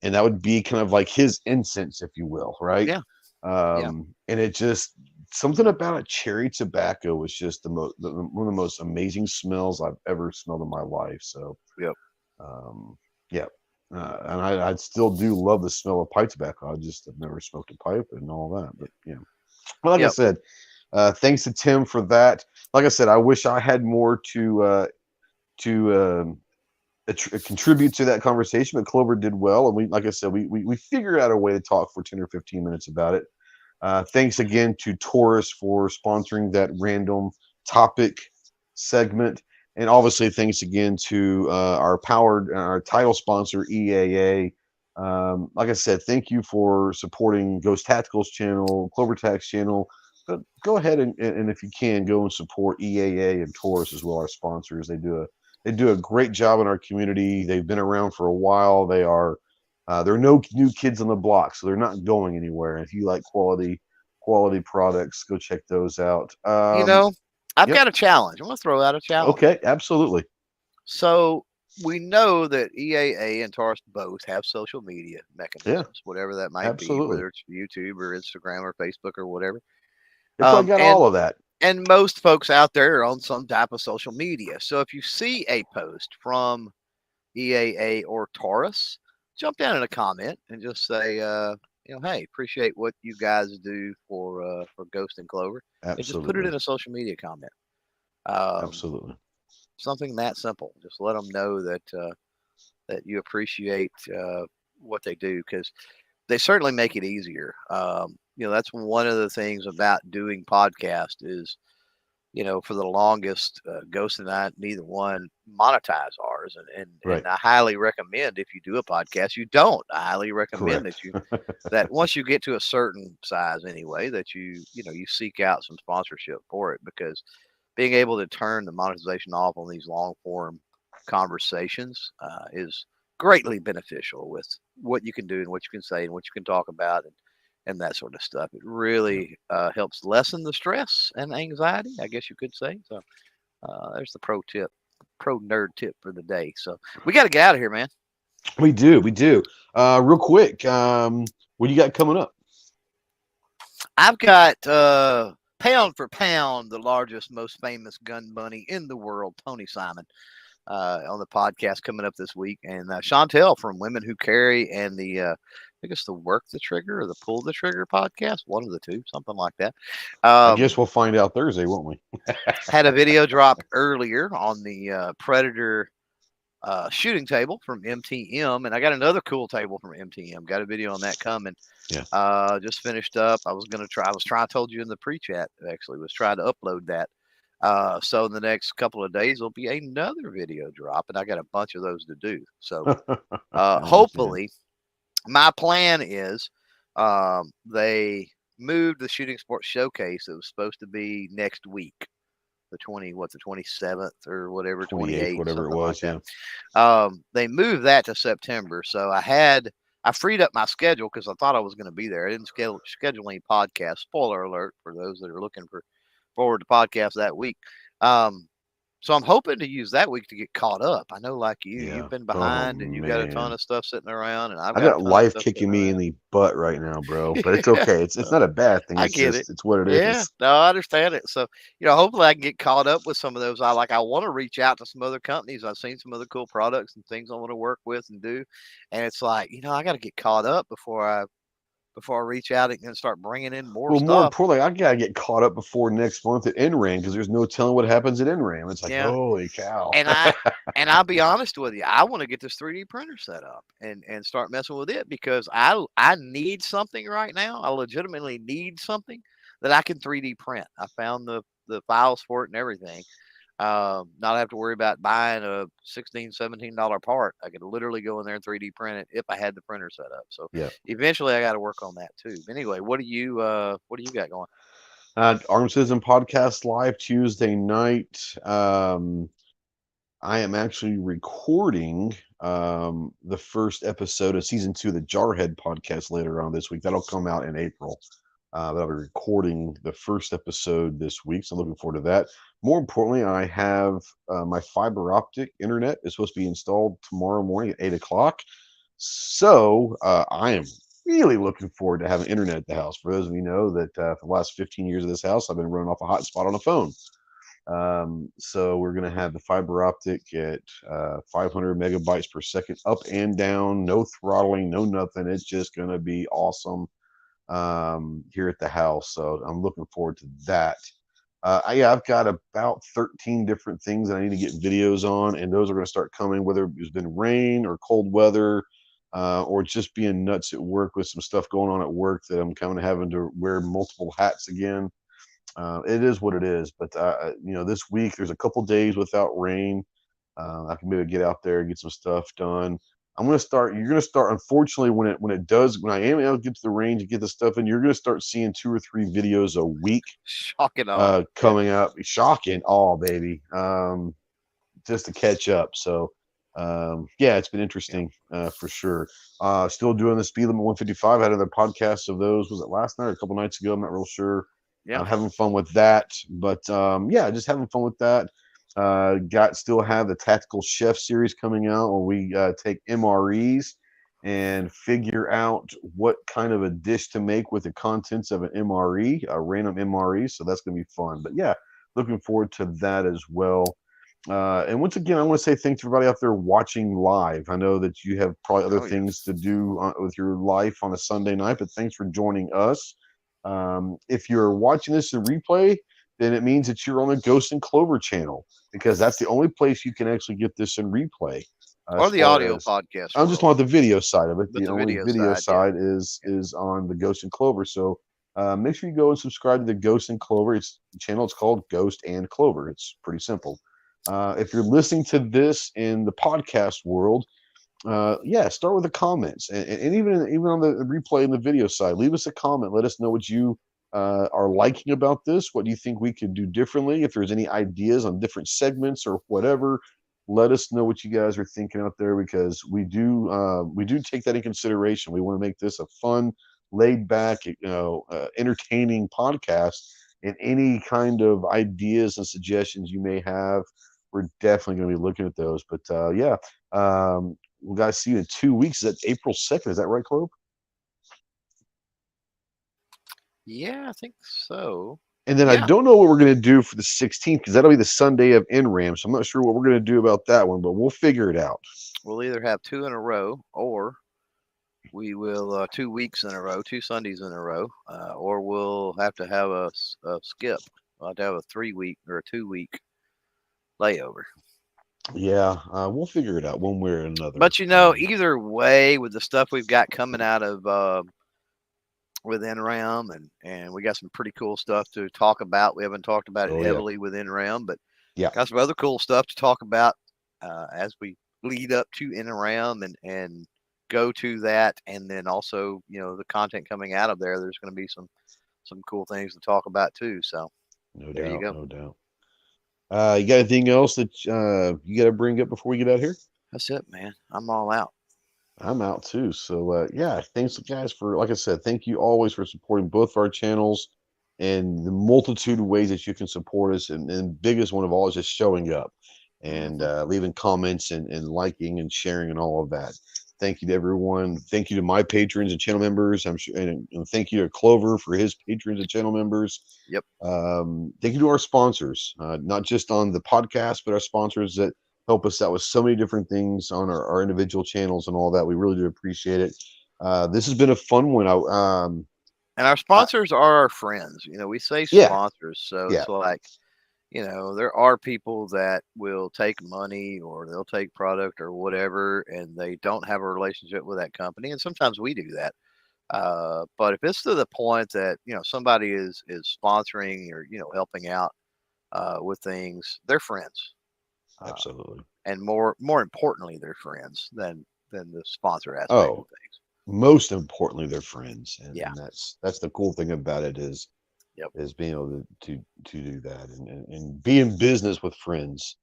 and that would be kind of like his incense, if you will, right? Yeah, yeah, And it just something about a cherry tobacco was just one of the most amazing smells I've ever smelled in my life. So, yep, um, yeah, and I still do love the smell of pipe tobacco. I just have never smoked a pipe and all that, but yeah. Well, like I yep. said, thanks to Tim for that. Like I said, I wish I had more to contribute to that conversation, but Clover did well, and like I said, we figured out a way to talk for 10 or 15 minutes about it. Thanks again to Taurus for sponsoring that random topic segment, and obviously thanks again to our title sponsor EAA. Like I said, thank you for supporting Ghost Tactical's channel, CloverTac's channel. But go ahead and if you can, go and support EAA and Taurus as well, our sponsors. They do a great job in our community. They've been around for a while. There are no new kids on the block, so they're not going anywhere. If you like quality products, go check those out. You know, I've Yep. got a challenge. I'm going to throw out a challenge. Okay, absolutely. So we know that EAA and Taurus both have social media mechanisms, whatever that might be, Absolutely. whether it's YouTube or Instagram or Facebook or whatever. They probably got And all of that. and most folks out there are on some type of social media. So if you see a post from EAA or Taurus, jump down in a comment and just say, hey, appreciate what you guys do for Ghost and Clover, and just put it Absolutely. in a social media comment. Absolutely. Something that simple. Just let them know that that you appreciate what they do, because they certainly make it easier. That's one of the things about doing podcast is, for the longest, Ghost and I, neither one monetize ours. And Right. I highly recommend, if you do a podcast, you don't. I highly recommend Correct. that once you get to a certain size anyway, that you seek out some sponsorship for it, because being able to turn the monetization off on these long form conversations is greatly beneficial with what you can do and what you can say and what you can talk about, and that sort of stuff. It really helps lessen the stress and anxiety, I guess you could say. So there's the pro nerd tip for the day. So we got to get out of here, man. We do. Real quick, what do you got coming up? I've got pound for pound the largest, most famous gun bunny in the world, Tony Simon, on the podcast coming up this week, and Chantel from Women Who Carry, and I think it's the Work the Trigger or the Pull the Trigger podcast, one of the two, something like that. I guess we'll find out Thursday, won't we? Had a video drop earlier on the Predator shooting table from MTM, and I got another cool table from MTM. Got a video on that coming. Yeah. Just finished up. I was trying. I told you in the pre-chat, actually, was trying to upload that. So in the next couple of days, there'll be another video drop, and I got a bunch of those to do. So hopefully, my plan is they moved the shooting sports showcase. It was supposed to be next week, the 27th or whatever, 28th, whatever it was. like that. They moved that to September. So I freed up my schedule because I thought I was going to be there. I didn't schedule any podcast. Spoiler alert for those that are looking forward to podcasts that week. So I'm hoping to use that week to get caught up. I know, like you've been behind, and you've got a ton of stuff sitting around, and I've got life kicking me in the butt right now, bro. But it's okay. It's not a bad thing. I get it. It's what it is. Yeah, no, I understand it. So hopefully I can get caught up with some of those. I want to reach out to some other companies. I've seen some other cool products and things I want to work with and do, and it's like I got to get caught up before I reach out and start bringing in more stuff. More importantly, I gotta get caught up before next month at NRAM, because there's no telling what happens at NRAM. It's like, holy cow. And I'll be honest with you, I want to get this 3D printer set up and start messing with it, because I need something right now. I legitimately need something that I can 3D print. I found the files for it and everything. Not have to worry about buying a $16, $17 part. I could literally go in there and 3D print it if I had the printer set up. So eventually I got to work on that too. Anyway, what do you got going? Armed Citizen Podcast live Tuesday night. I am actually recording the first episode of season 2 of the Jarhead podcast later on this week. That'll come out in April. I'll be recording the first episode this week, so I'm looking forward to that. More importantly, I have my fiber optic internet is supposed to be installed tomorrow morning at 8 o'clock. So I am really looking forward to having internet at the house. For those of you who know that for the last 15 years of this house, I've been running off a hotspot on a phone. So we're going to have the fiber optic at 500 megabytes per second, up and down, no throttling, no nothing. It's just going to be awesome here at the house. So I'm looking forward to that. I've got about 13 different things that I need to get videos on, and those are going to start coming, whether it's been rain or cold weather, or just being nuts at work with some stuff going on at work that I'm kind of having to wear multiple hats again. It is what it is. But this week there's a couple days without rain. I can maybe get out there and get some stuff done. You're going to start, unfortunately, when I am able to get to the range and get the stuff in, you're going to start seeing 2 or 3 videos a week. Shocking. Coming up. Shocking. Baby. Just to catch up. So, it's been interesting, for sure. Still doing the speed limit 155. I had another podcast of those. Was it last night or a couple nights ago? I'm not real sure. Having fun with that. But, just having fun with that. Still have the Tactical Chef series coming out, where we take MREs and figure out what kind of a dish to make with the contents of an MRE, a random MRE. So that's going to be fun. But looking forward to that as well. And once again, I want to say thanks to everybody out there watching live. I know that you have probably other things to do with your life on a Sunday night, but thanks for joining us. If you're watching this in replay, then it means that you're on the Ghost and Clover channel, because that's the only place you can actually get this in replay. Or As the far audio as podcast I'm just world. on the video side of it. But The the only video video side, yeah. side is on the Ghost and Clover. So make sure you go and subscribe to the Ghost and Clover. It's the channel. It's called Ghost and Clover. It's pretty simple. If you're listening to this in the podcast world, yeah, start with the comments, and even on the replay and the video side, leave us a comment. Let us know what you are liking about this. What do you think we could do differently? If there's any ideas on different segments or whatever, let us know what you guys are thinking out there, because we do take that in consideration. We want to make this a fun, laid back, entertaining podcast. And any kind of ideas and suggestions you may have, we're definitely going to be looking at those. But yeah. We'll guys see you in 2 weeks. Is that April 2nd? Is that right, Clove? Yeah, I think so. And then I Yeah. don't know what we're going to do for the 16th, because that'll be the Sunday of NRAM. So I'm not sure what we're going to do about that one, but we'll figure it out. We'll either have 2 in a row, or we will 2 weeks in a row, 2 Sundays in a row, or we'll have to have a skip. We'll have to have a 3-week or a 2-week layover. Yeah, we'll figure it out one way or another. But either way, with the stuff we've got coming out of with NRAM, and we got some pretty cool stuff to talk about. We haven't talked about it heavily with NRAM, but got some other cool stuff to talk about as we lead up to NRAM and go to that, and then also the content coming out of there. There's going to be some cool things to talk about too. So there you go. No doubt. You got anything else that you got to bring up before we get out here? That's it, man. I'm all out. I'm out too. So yeah, thanks guys for, like I said, thank you always for supporting both our channels and the multitude of ways that you can support us. And biggest one of all is just showing up and leaving comments and liking and sharing and all of that. Thank you to everyone. Thank you to my patrons and channel members. I'm sure, and thank you to Clover for his patrons and channel members. Yep. Thank you to our sponsors, not just on the podcast, but our sponsors that help us out with so many different things on our individual channels and all that. We really do appreciate it. This has been a fun one. And our sponsors are our friends. We say sponsors, so it's like, there are people that will take money or they'll take product or whatever, and they don't have a relationship with that company. And sometimes we do that. But if it's to the point that, somebody is sponsoring or, helping out with things, they're friends. Absolutely. And more importantly, they're friends than the sponsor aspect of things. Most importantly, they're friends. And that's the cool thing about it is being able to do that and be in business with friends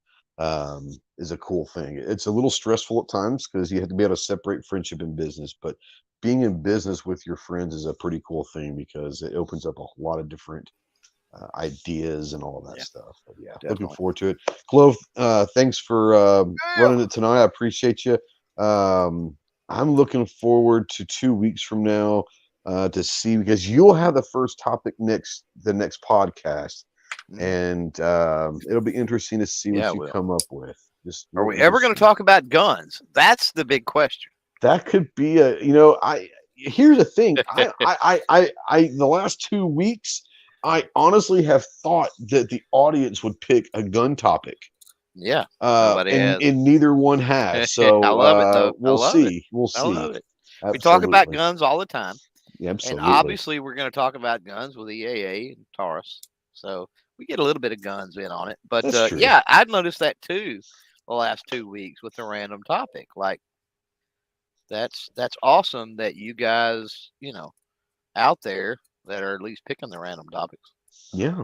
is a cool thing. It's a little stressful at times because you have to be able to separate friendship and business, but being in business with your friends is a pretty cool thing because it opens up a lot of different ideas and all of that stuff. But looking forward to it. Clove, thanks for running it tonight. I appreciate you. I'm looking forward to 2 weeks from now to see, because you'll have the first topic the next podcast, and it'll be interesting to see what you come up with. Are we ever going to talk about guns? That's the big question. That could be here's the thing. I the last 2 weeks, I honestly have thought that the audience would pick a gun topic. Yeah. And neither one has. So I love it though. We'll see. We'll see. I love it. Absolutely. We talk about guns all the time. Yeah, absolutely. And obviously we're going to talk about guns with EAA and Taurus. So we get a little bit of guns in on it. But I've noticed that too the last 2 weeks with a random topic. Like that's awesome that you guys, out there that are at least picking the random topics. Yeah.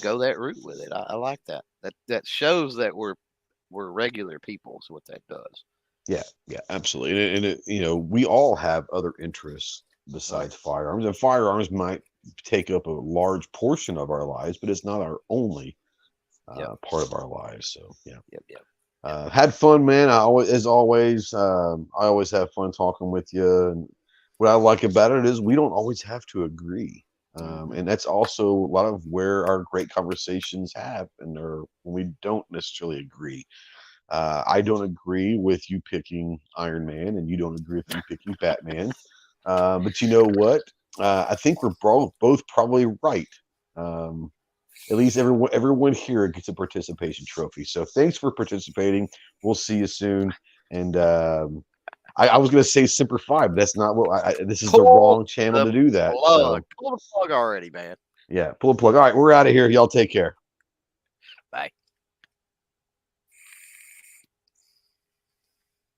Go that route with it. I like that. That shows that we're regular people. Is what that does. Yeah, absolutely. And it, we all have other interests besides firearms, and firearms might take up a large portion of our lives, but it's not our only part of our lives. So had fun, man. I always have fun talking with you. And what I like about it is we don't always have to agree. And that's also a lot of where our great conversations when we don't necessarily agree. I don't agree with you picking Iron Man, and you don't agree with you picking Batman. But you know what? I think we're both probably right. at least everyone here gets a participation trophy. So thanks for participating. We'll see you soon. And I was going to say Semper Fi, but that's not what this is the wrong channel to do that. So pull the plug already, man. Yeah, pull a plug. All right, we're out of here. Y'all take care. Bye.